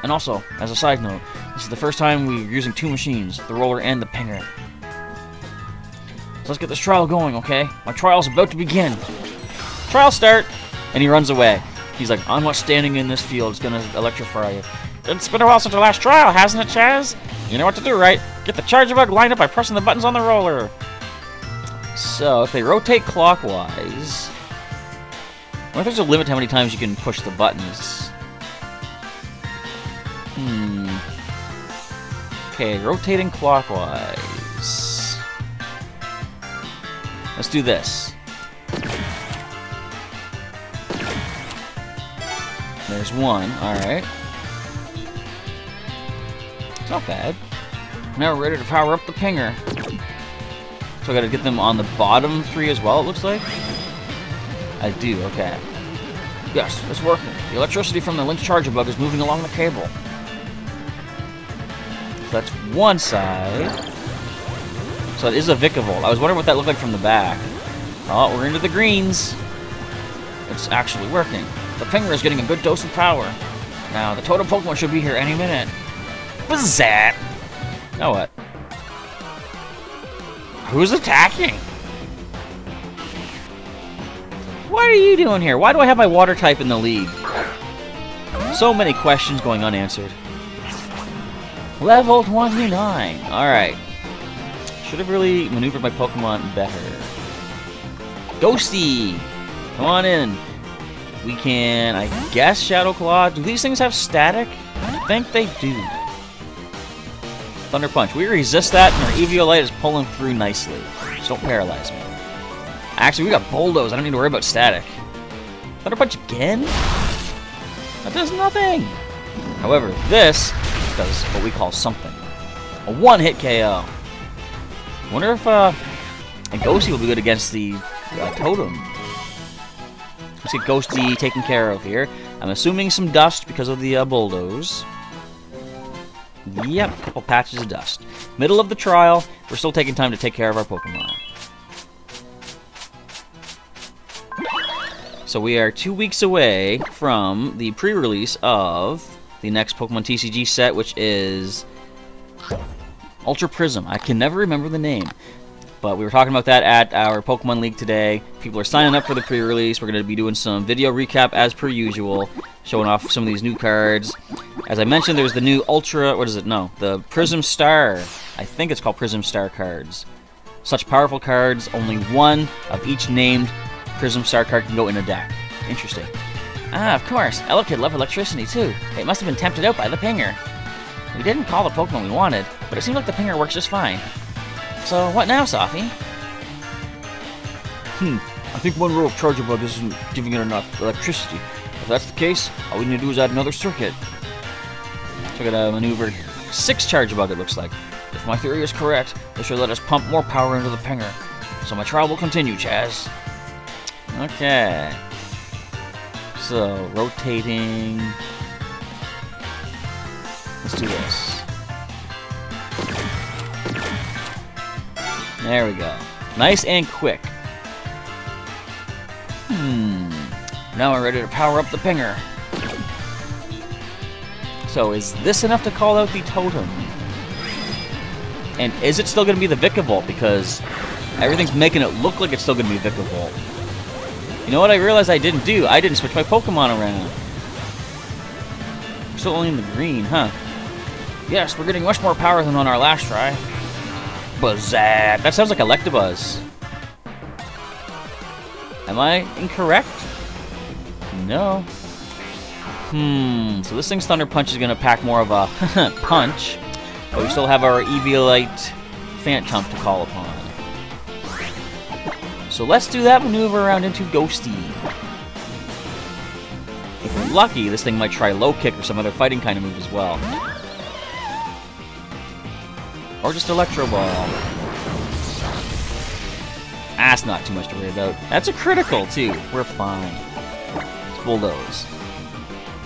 And also, as a side note, this is the first time we're using 2 machines, the roller and the pinger. So let's get this trial going, okay? My trial's about to begin. Trial start! And he runs away. He's like, I'm not standing in this field, it's gonna electrify you. It's been a while since our last trial, hasn't it, Chaz? You know what to do, right? Get the Charjabug lined up by pressing the buttons on the roller. So, if they rotate clockwise... I wonder if there's a limit to how many times you can push the buttons. Okay, rotating clockwise. Let's do this. There's 1, alright. It's not bad. Now we're ready to power up the pinger. So I gotta get them on the bottom 3 as well, it looks like. I do, okay. Yes, it's working. The electricity from the linked Charjabug is moving along the cable. So that's one side. So it is a Vikavolt. I was wondering what that looked like from the back. Oh, we're into the greens. It's actually working. The pinger is getting a good dose of power. Now, the totem Pokemon should be here any minute. What's that? Now what? Who's attacking? What are you doing here? Why do I have my water type in the lead? So many questions going unanswered. Level 29. Alright. Should have really maneuvered my Pokemon better. Ghosty! Come on in. We can, I guess, Shadow Claw. Do these things have static? I think they do. Thunder Punch. We resist that, and our Eviolite is pulling through nicely. Just don't paralyze me. Actually, we got Bulldoze. I don't need to worry about static. Thunder Punch again? That does nothing. However, this does what we call something. A one-hit KO. I wonder if a Ghosty will be good against the Totem. Let's get Ghosty taken care of here. I'm assuming some dust because of the Bulldoze. Yep, a couple patches of dust. Middle of the trial. We're still taking time to take care of our Pokemon. So we are 2 weeks away from the pre-release of the next Pokemon TCG set, which is Ultra Prism. I can never remember the name, but we were talking about that at our Pokemon League today. People are signing up for the pre-release. We're going to be doing some video recap as per usual, showing off some of these new cards. As I mentioned, there's the new Ultra, what is it? No, the Prism Star. I think it's called Prism Star cards. Such powerful cards, only one of each named Prism Star card can go in a deck. Interesting. Ah, of course. Elo Kid loved electricity, too. It must have been tempted out by the pinger. We didn't call the Pokemon we wanted, but it seems like the pinger works just fine. So, what now, Sophie? I think one row of Charger Bug isn't giving it enough electricity. If that's the case, all we need to do is add another circuit. So I gotta maneuver 6 Charger Bug, it looks like. If my theory is correct, this should let us pump more power into the pinger. So my trial will continue, Chaz. Okay. So, rotating. Let's do this. There we go. Nice and quick. Now we're ready to power up the pinger. So, is this enough to call out the totem? And is it still going to be the Vikavolt? Because everything's making it look like it's still going to be Vikavolt. You know what I realized I didn't do? I didn't switch my Pokemon around. We're still only in the green, huh? Yes, we're getting much more power than on our last try. Bazzat! That sounds like Electabuzz. Am I incorrect? No. So this thing's Thunder Punch is going to pack more of a punch. But we still have our Eviolite Phantom to call upon. So let's do that maneuver around into Ghosty. If we're lucky, this thing might try Low Kick or some other fighting kind of move as well. Or just Electro Ball. That's not too much to worry about. That's a critical, too. We're fine. Let's bulldoze.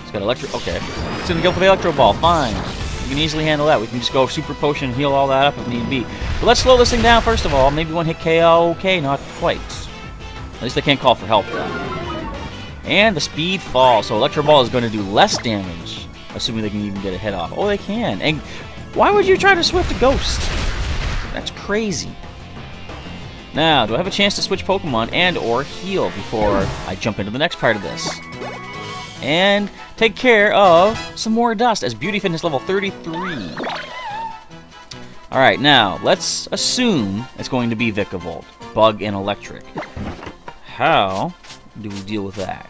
It's got Electro... Okay. It's gonna go for the Electro Ball. Fine. We can easily handle that. We can just go Super Potion and heal all that up if need be. But let's slow this thing down first of all. Maybe one hit KO. Okay, not quite. At least they can't call for help, though. And the speed falls. So Electro Ball is going to do less damage. Assuming they can even get a hit off. Oh, they can. And why would you try to Swift a Ghost? That's crazy. Now, do I have a chance to switch Pokemon and or heal before I jump into the next part of this? And take care of some more dust as Beauty Fitness level 33. Alright, now, let's assume it's going to be Vikavolt, Bug, and Electric. How do we deal with that?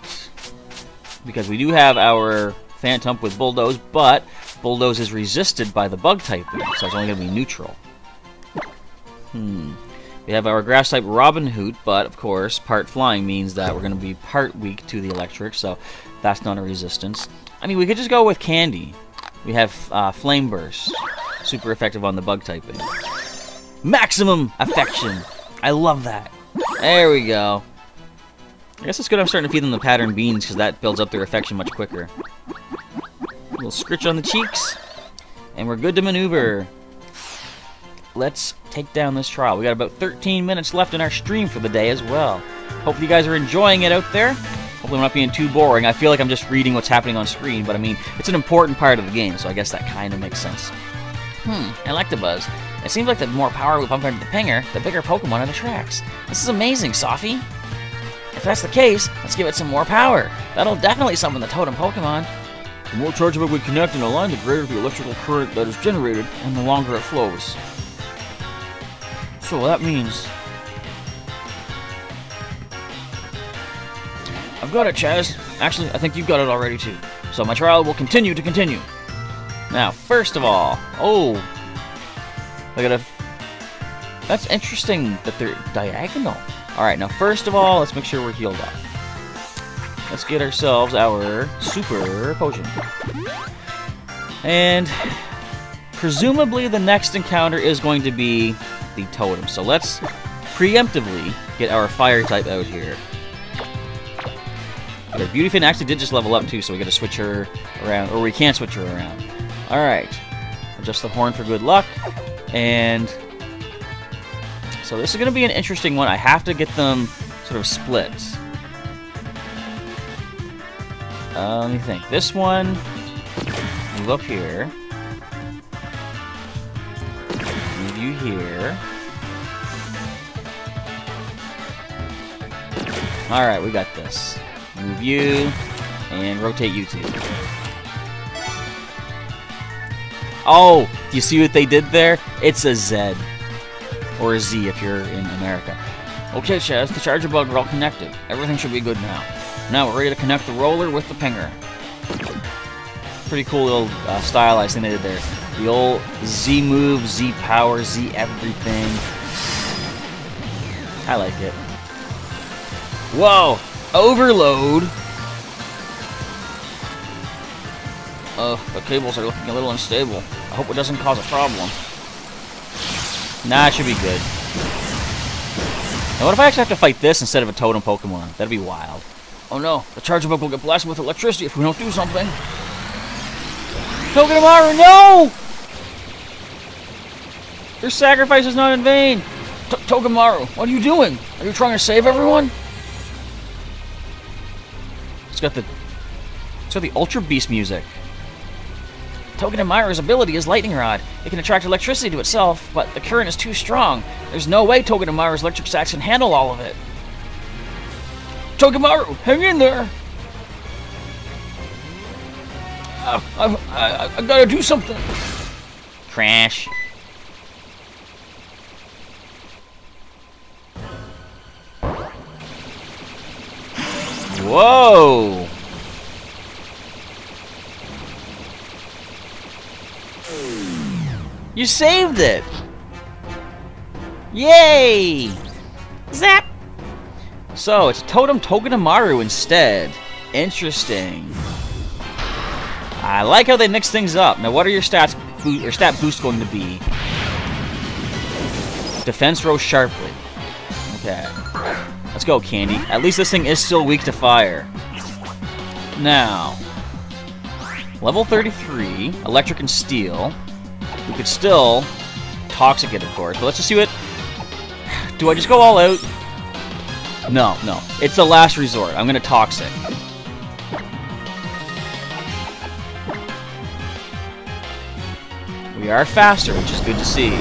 Because we do have our Phantump with Bulldoze, but Bulldoze is resisted by the Bug typing, so it's only going to be neutral. We have our Grass type Robin Hoot, but of course, part flying means that we're going to be part weak to the electric, so that's not a resistance. I mean, we could just go with Candy. We have Flame Burst, super effective on the Bug typing. Maximum Affection! I love that. There we go. I guess it's good I'm starting to feed them the Pattern Beans, because that builds up their affection much quicker. A little scritch on the cheeks, and we're good to maneuver. Let's take down this trial. We got about 13 minutes left in our stream for the day as well. Hopefully you guys are enjoying it out there. Hopefully I'm not being too boring. I feel like I'm just reading what's happening on screen, but I mean, it's an important part of the game, so I guess that kind of makes sense. Electabuzz. It seems like the more power we pump into the pinger, the bigger Pokemon it attracts. This is amazing, Sophie. If that's the case, let's give it some more power. That'll definitely summon the totem Pokemon. The more Charge Bug we connect and align, the greater the electrical current that is generated, and the longer it flows. So that means... I've got it, Chaz. Actually, I think you've got it already, too. So my trial will continue to continue. Now, first of all... Oh! I gotta... That's interesting that they're diagonal. Alright, now first of all, let's make sure we're healed up. Let's get ourselves our Super Potion. And... presumably the next encounter is going to be the totem. So let's preemptively get our fire type out here. Okay, Beautyfin actually did just level up too, so we gotta switch her around, or we can't switch her around. Alright. Adjust the horn for good luck. And so this is gonna be an interesting one. I have to get them sort of split. Let me think. This one, move up here. Move you here. Alright, we got this. Move you, and rotate you two. Oh, do you see what they did there? It's a Z. Or a Z if you're in America. Okay, Chaz, the charger bug are all connected. Everything should be good now. Now we're ready to connect the roller with the pinger. Pretty cool little stylized thing they did there. The old Z move, Z power, Z everything. I like it. Whoa! Overload! The cables are looking a little unstable. I hope it doesn't cause a problem. Nah, it should be good. Now what if I actually have to fight this instead of a totem Pokemon? That'd be wild. Oh no, the charger bug will get blasted with electricity if we don't do something. Togedemaru, no! Your sacrifice is not in vain. Togedemaru, what are you doing? Are you trying to save everyone? It's got the Ultra Beast music. Togedemaru's ability is Lightning Rod. It can attract electricity to itself, but the current is too strong. There's no way Togedemaru's electric sacks can handle all of it. Togedemaru, hang in there! I gotta do something. Crash. Whoa! You saved it! Yay! Zap! So, it's Totem Togedemaru instead. Interesting. I like how they mix things up. Now, what are your stat boost going to be? Defense rose sharply. Okay. Let's go, Candy. At least this thing is still weak to fire. Now, level 33, electric and steel. We could still toxic it, of course, but let's just see what... Do I just go all out? No. It's the last resort. I'm gonna toxic. We are faster, which is good to see.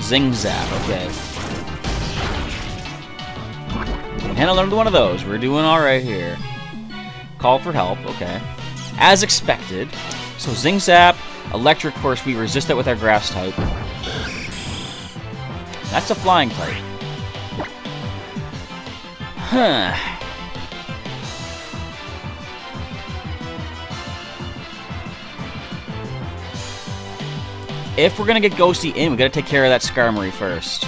Zing Zap, okay. Can handle another one of those. We're doing alright here. Call for help, okay. As expected. So Zing Zap, electric, of course, we resist that with our grass type. That's a flying type. Huh. If we're gonna get Ghosty in, we gotta take care of that Skarmory first.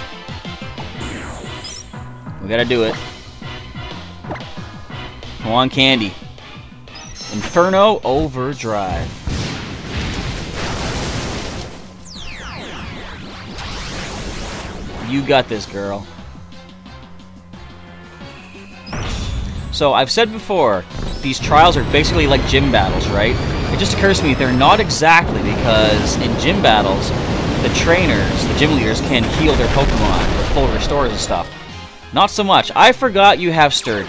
We gotta do it. Come on, Candy. Inferno Overdrive. You got this, girl. So, I've said before, these trials are basically like gym battles, right? It just occurs to me they're not exactly, because in gym battles, the trainers, the gym leaders, can heal their Pokemon with full restores and stuff. Not so much. I forgot you have Sturdy.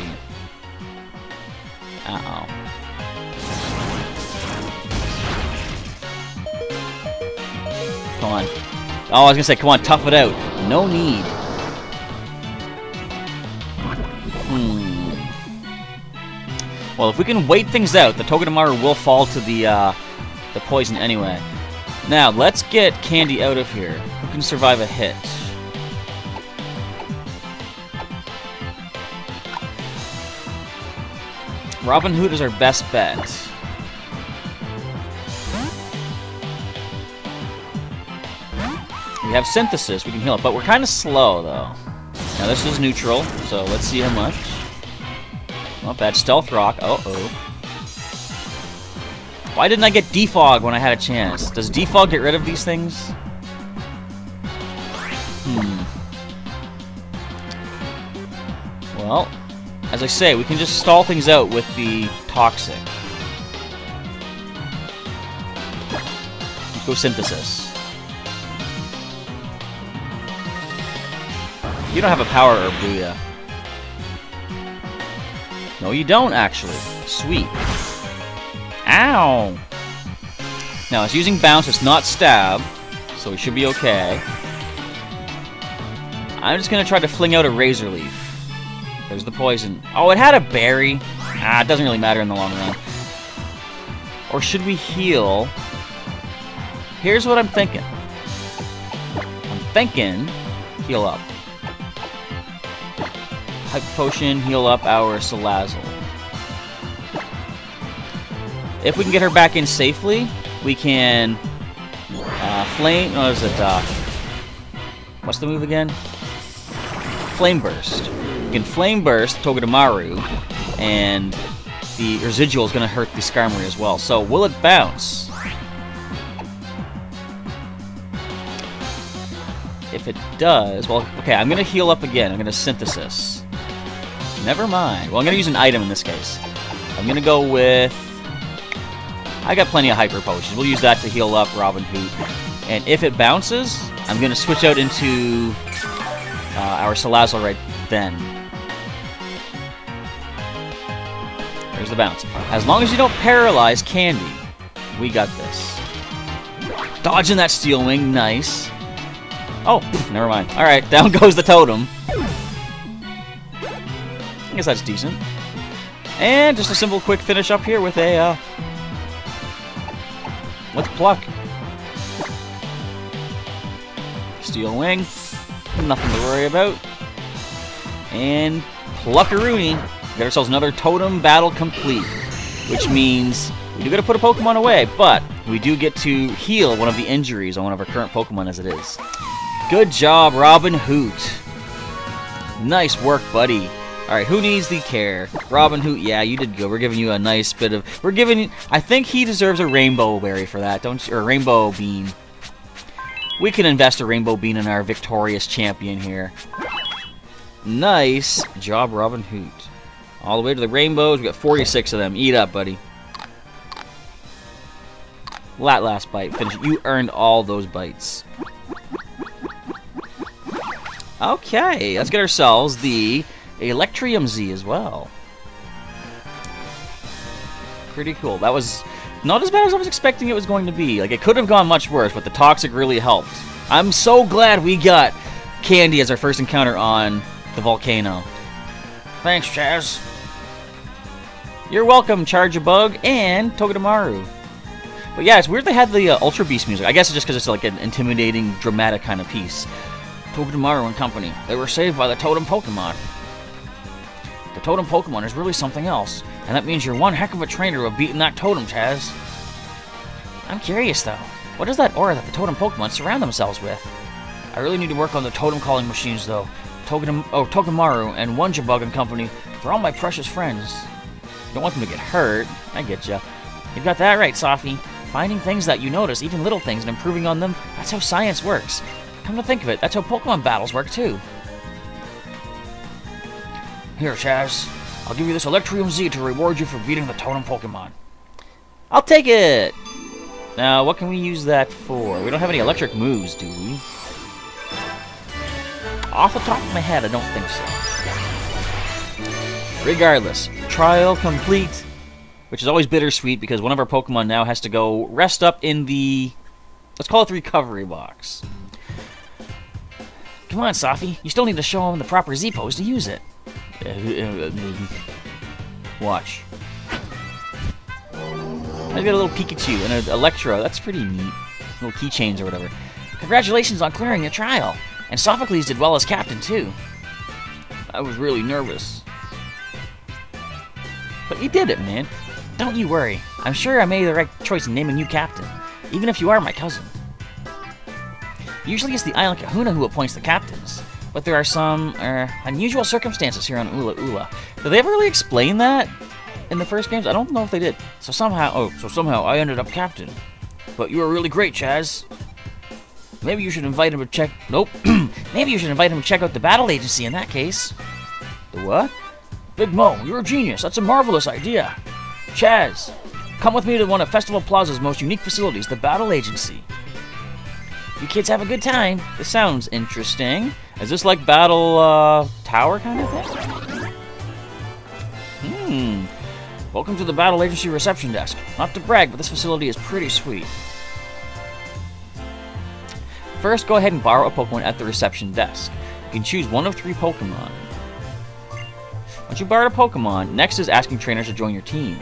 Uh-oh. Come on. Oh, I was gonna say, come on, tough it out. No need. Well, if we can wait things out, the Togedemaru will fall to the poison anyway. Now, let's get Candy out of here. Who can survive a hit? Robin Hood is our best bet. We have Synthesis, we can heal it, but we're kind of slow, though. Now, this is neutral, so let's see how much. Not bad. Stealth Rock. Uh-oh. Why didn't I get Defog when I had a chance? Does Defog get rid of these things? Well, as I say, we can just stall things out with the Toxic. Let's go Synthesis. You don't have a Power Herb, do ya? No, you don't, actually. Sweet. Ow! Now, it's using Bounce, it's not Stab, so we should be okay. I'm just gonna try to fling out a Razor Leaf. There's the poison. Oh, it had a berry. Ah, it doesn't really matter in the long run. Or should we heal Here's what I'm thinking. I'm thinking heal up. Hyper Potion, heal up our Salazzle. If we can get her back in safely, we can Flame... What is it? What's the move again? Flame Burst. We can Flame Burst Togedemaru, and the residual is going to hurt the Skarmory as well. So, will it bounce? If it does... Well, okay, I'm going to heal up again. I'm going to Synthesis. Never mind. Well, I'm going to use an item in this case. I'm going to go with... I got plenty of Hyper Potions. We'll use that to heal up Robin Hood. And if it bounces, I'm going to switch out into our Salazzle right then. There's the bounce. As long as you don't paralyze Candy, we got this. Dodging that Steel Wing. Nice. Oh, never mind. Alright, down goes the totem. I guess that's decent. And just a simple quick finish up here with a... with Pluck. Steel Wing. Nothing to worry about. And Pluckaroony. Got ourselves another totem battle complete. Which means we do got to put a Pokemon away, but we do get to heal one of the injuries on one of our current Pokemon as it is. Good job, Robin Hoot. Nice work, buddy. Alright, who needs the care? Robin Hoot, yeah, you did good. We're giving you a nice bit of... We're giving... I think he deserves a Rainbow Berry for that, don't you? Or a Rainbow Bean. We can invest a Rainbow Bean in our victorious champion here. Nice job, Robin Hoot. All the way to the rainbows. We got 46 of them. Eat up, buddy. That last bite. Finish it. You earned all those bites. Okay, let's get ourselves the Electrium Z as well. Pretty cool. That was not as bad as I was expecting it was going to be. Like, it could have gone much worse, but the Toxic really helped. I'm so glad we got Candy as our first encounter on the volcano. Thanks, Chaz. You're welcome, Charjabug and Togedemaru. But yeah, it's weird they had the Ultra Beast music. I guess it's just because it's like an intimidating, dramatic kind of piece. Togedemaru and company. They were saved by the Totem Pokemon. The Totem Pokemon is really something else, and that means you're one heck of a trainer of beating that Totem, Chaz. I'm curious, though. What is that aura that the Totem Pokemon surround themselves with? I really need to work on the Totem Calling machines, though. Togedemaru and Wonjabug and company, they're all my precious friends. You don't want them to get hurt. I get ya. You've got that right, Safi. Finding things that you notice, even little things, and improving on them, that's how science works. Come to think of it, that's how Pokemon battles work, too. Here, Chaz. I'll give you this Electrium Z to reward you for beating the Totem Pokemon. I'll take it! Now, what can we use that for? We don't have any electric moves, do we? Off the top of my head, I don't think so. Regardless, trial complete. Which is always bittersweet because one of our Pokemon now has to go rest up in the... Let's call it the recovery box. Come on, Safi. You still need to show him the proper Z-pose to use it. Watch. I got a little Pikachu and an Electro. That's pretty neat. Little keychains or whatever. Congratulations on clearing your trial. And Sophocles did well as captain, too. I was really nervous. But you did it, man. Don't you worry. I'm sure I made the right choice in naming you captain, even if you are my cousin. Usually it's the Island Kahuna who appoints the captains, but there are some unusual circumstances here on Ula'Ula. Did they ever really explain that in the first games? I don't know if they did. So somehow I ended up captain. But you were really great, Chaz. Maybe you should invite him to check... Nope. Maybe you should invite him to check out the battle agency in that case. The what? Big Mo, you're a genius. That's a marvelous idea. Chaz, come with me to one of Festival Plaza's most unique facilities, the Battle Agency. You kids have a good time. This sounds interesting. Is this like Battle Tower kind of thing? Welcome to the Battle Agency reception desk. Not to brag, but this facility is pretty sweet. First, go ahead and borrow a Pokemon at the reception desk. You can choose one of 3 Pokemon. Once you borrowed a Pokemon, next is asking trainers to join your team.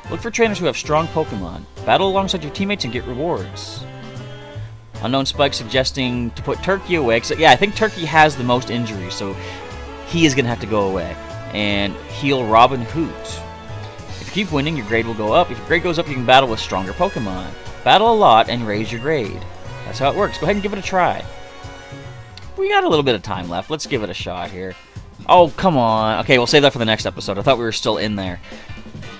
Look for trainers who have strong Pokemon. Battle alongside your teammates and get rewards. Unknown Spike suggesting to put Turkey away. Yeah, I think Turkey has the most injuries, so he is going to have to go away. And heal Robin Hoot. If you keep winning, your grade will go up. If your grade goes up, you can battle with stronger Pokemon. Battle a lot and raise your grade. That's how it works. Go ahead and give it a try. We got a little bit of time left. Let's give it a shot here. Oh, come on. Okay, we'll save that for the next episode. I thought we were still in there.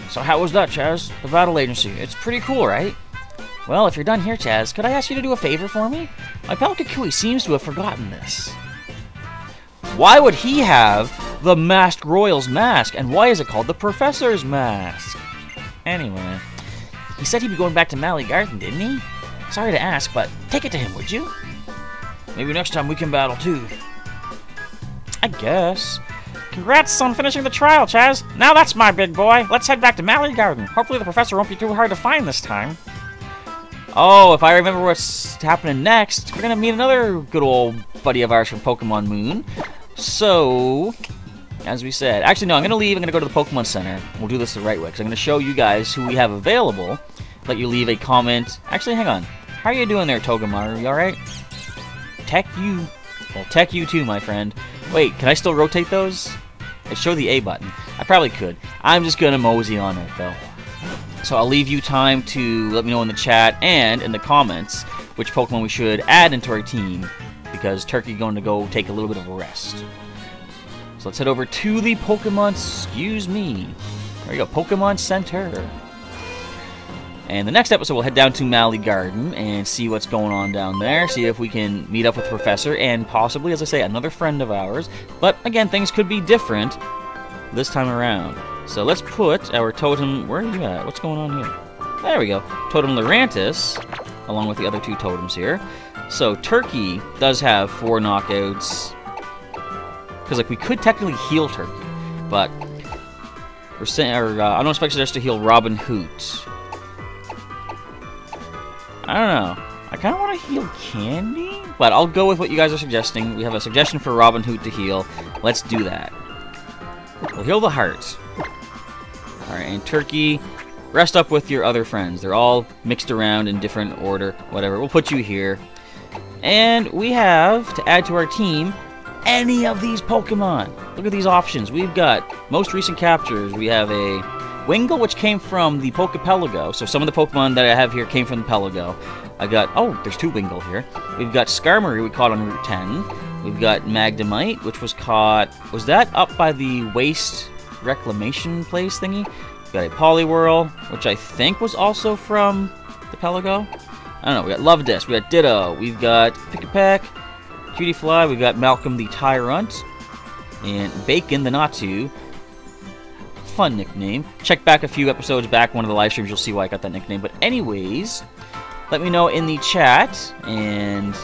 So how was that, Chaz? The battle agency. It's pretty cool, right? Well, if you're done here, Chaz, could I ask you to do a favor for me? My pal Kukui seems to have forgotten this. Why would he have the Masked Royal's mask? And why is it called the Professor's mask? Anyway, he said he'd be going back to Mally Garden, didn't he? Sorry to ask, but take it to him, would you? Maybe next time we can battle, too. I guess. Congrats on finishing the trial, Chaz. Now that's my big boy. Let's head back to Mally Garden. Hopefully the professor won't be too hard to find this time. Oh, if I remember what's happening next, we're going to meet another good old buddy of ours from Pokemon Moon. So, as we said, actually no, I'm going to leave. I'm going to go to the Pokemon Center. We'll do this the right way, because I'm going to show you guys who we have available. Let you leave a comment. Actually, hang on. How are you doing there, Togamaru? You alright? Tech you. Well, tech you too, my friend. Wait, can I still rotate those? Show the A button. I probably could. I'm just going to mosey on it, though. So I'll leave you time to let me know in the chat and in the comments which Pokemon we should add into our team, because Turkey's going to go take a little bit of a rest. So let's head over to the Pokemon, excuse me. There we go, Pokemon Center. And the next episode we'll head down to Mally Garden and see what's going on down there, see if we can meet up with the Professor and possibly, as I say, another friend of ours. But again, things could be different this time around. So let's put our totem... Where are you at? What's going on here? There we go. Totem Lurantis, along with the other two totems here. So Turkey does have 4 knockouts. Because, like, we could technically heal Turkey. But we're saying... I don't expect us to heal Robin Hoot. I don't know. I kind of want to heal Candy. But I'll go with what you guys are suggesting. We have a suggestion for Robin Hoot to heal. Let's do that. We'll heal the heart. Alright, and Turkey, rest up with your other friends. They're all mixed around in different order. Whatever, we'll put you here. And we have, to add to our team, any of these Pokemon. Look at these options. We've got most recent captures. We have a Wingull, which came from the Pokepelago. So some of the Pokemon that I have here came from the Pelago. I got, oh, there's 2 Wingull here. We've got Skarmory, we caught on Route 10. We've got Magnemite, which was caught, was that up by the Waste Reclamation place thingy? We've got a Poliwhirl, which I think was also from the Pelago. I don't know, we got Love Disc, we got Ditto, we've got Pick-a-Peck, Cutiefly, we've got Malcolm the Tyrant, and Bacon the Natu. Fun nickname. Check back a few episodes back, one of the live streams, you'll see why I got that nickname. But anyways, let me know in the chat, and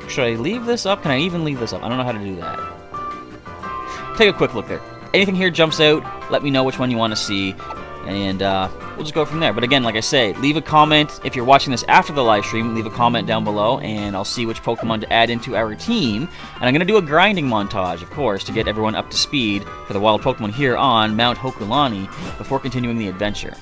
should I leave this up? Can I even leave this up? I don't know how to do that. Take a quick look there. Anything here jumps out, let me know which one you want to see, and we'll just go from there. But again, like I say, leave a comment. If you're watching this after the live stream, leave a comment down below, and I'll see which Pokemon to add into our team. And I'm going to do a grinding montage, of course, to get everyone up to speed for the wild Pokemon here on Mount Hokulani before continuing the adventure.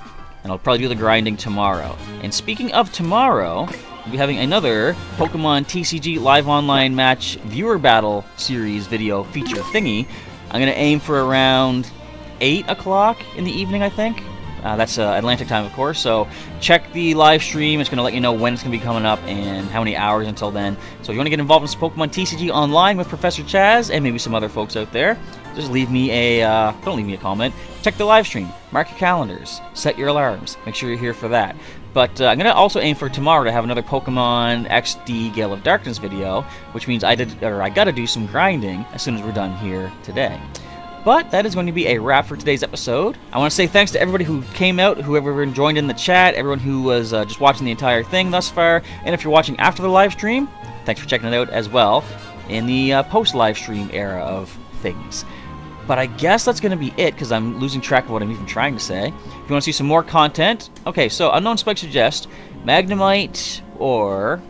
And I'll probably do the grinding tomorrow. And speaking of tomorrow, we'll be having another Pokemon TCG Live Online Match Viewer Battle Series video feature thingy. I'm going to aim for around 8 o'clock in the evening, I think. That's Atlantic time, of course, so check the live stream. It's going to let you know when it's going to be coming up and how many hours until then. So if you want to get involved in some Pokemon TCG online with Professor Chaz and maybe some other folks out there, just leave me a, don't leave me a comment. Check the live stream. Mark your calendars. Set your alarms. Make sure you're here for that. But I'm going to also aim for tomorrow to have another Pokemon XD Gale of Darkness video, which means I got to do some grinding as soon as we're done here today. But that is going to be a wrap for today's episode. I want to say thanks to everybody who came out, whoever joined in the chat, everyone who was just watching the entire thing thus far. And if you're watching after the live stream, thanks for checking it out as well in the post-live stream era of things. But I guess that's going to be it, because I'm losing track of what I'm even trying to say. If you want to see some more content... Okay, so Unknown Spike suggests Magnemite or...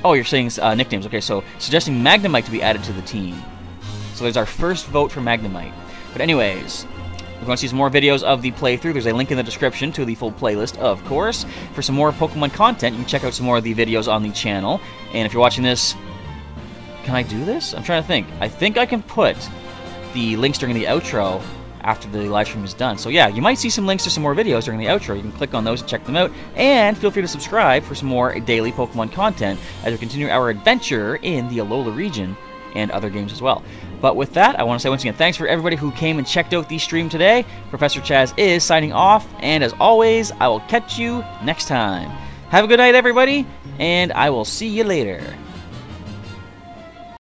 Oh, you're saying nicknames. Okay, so suggesting Magnemite to be added to the team. So there's our first vote for Magnemite. But anyways, you want to see some more videos of the playthrough, there's a link in the description to the full playlist, of course. For some more Pokemon content, you can check out some more of the videos on the channel. And if you're watching this... Can I do this? I'm trying to think. I think I can put the links during the outro after the live stream is done. So yeah, you might see some links to some more videos during the outro. You can click on those and check them out. And feel free to subscribe for some more daily Pokemon content as we continue our adventure in the Alola region and other games as well. But with that, I want to say once again, thanks for everybody who came and checked out the stream today. Professor Chaz is signing off, and as always, I will catch you next time. Have a good night, everybody, and I will see you later.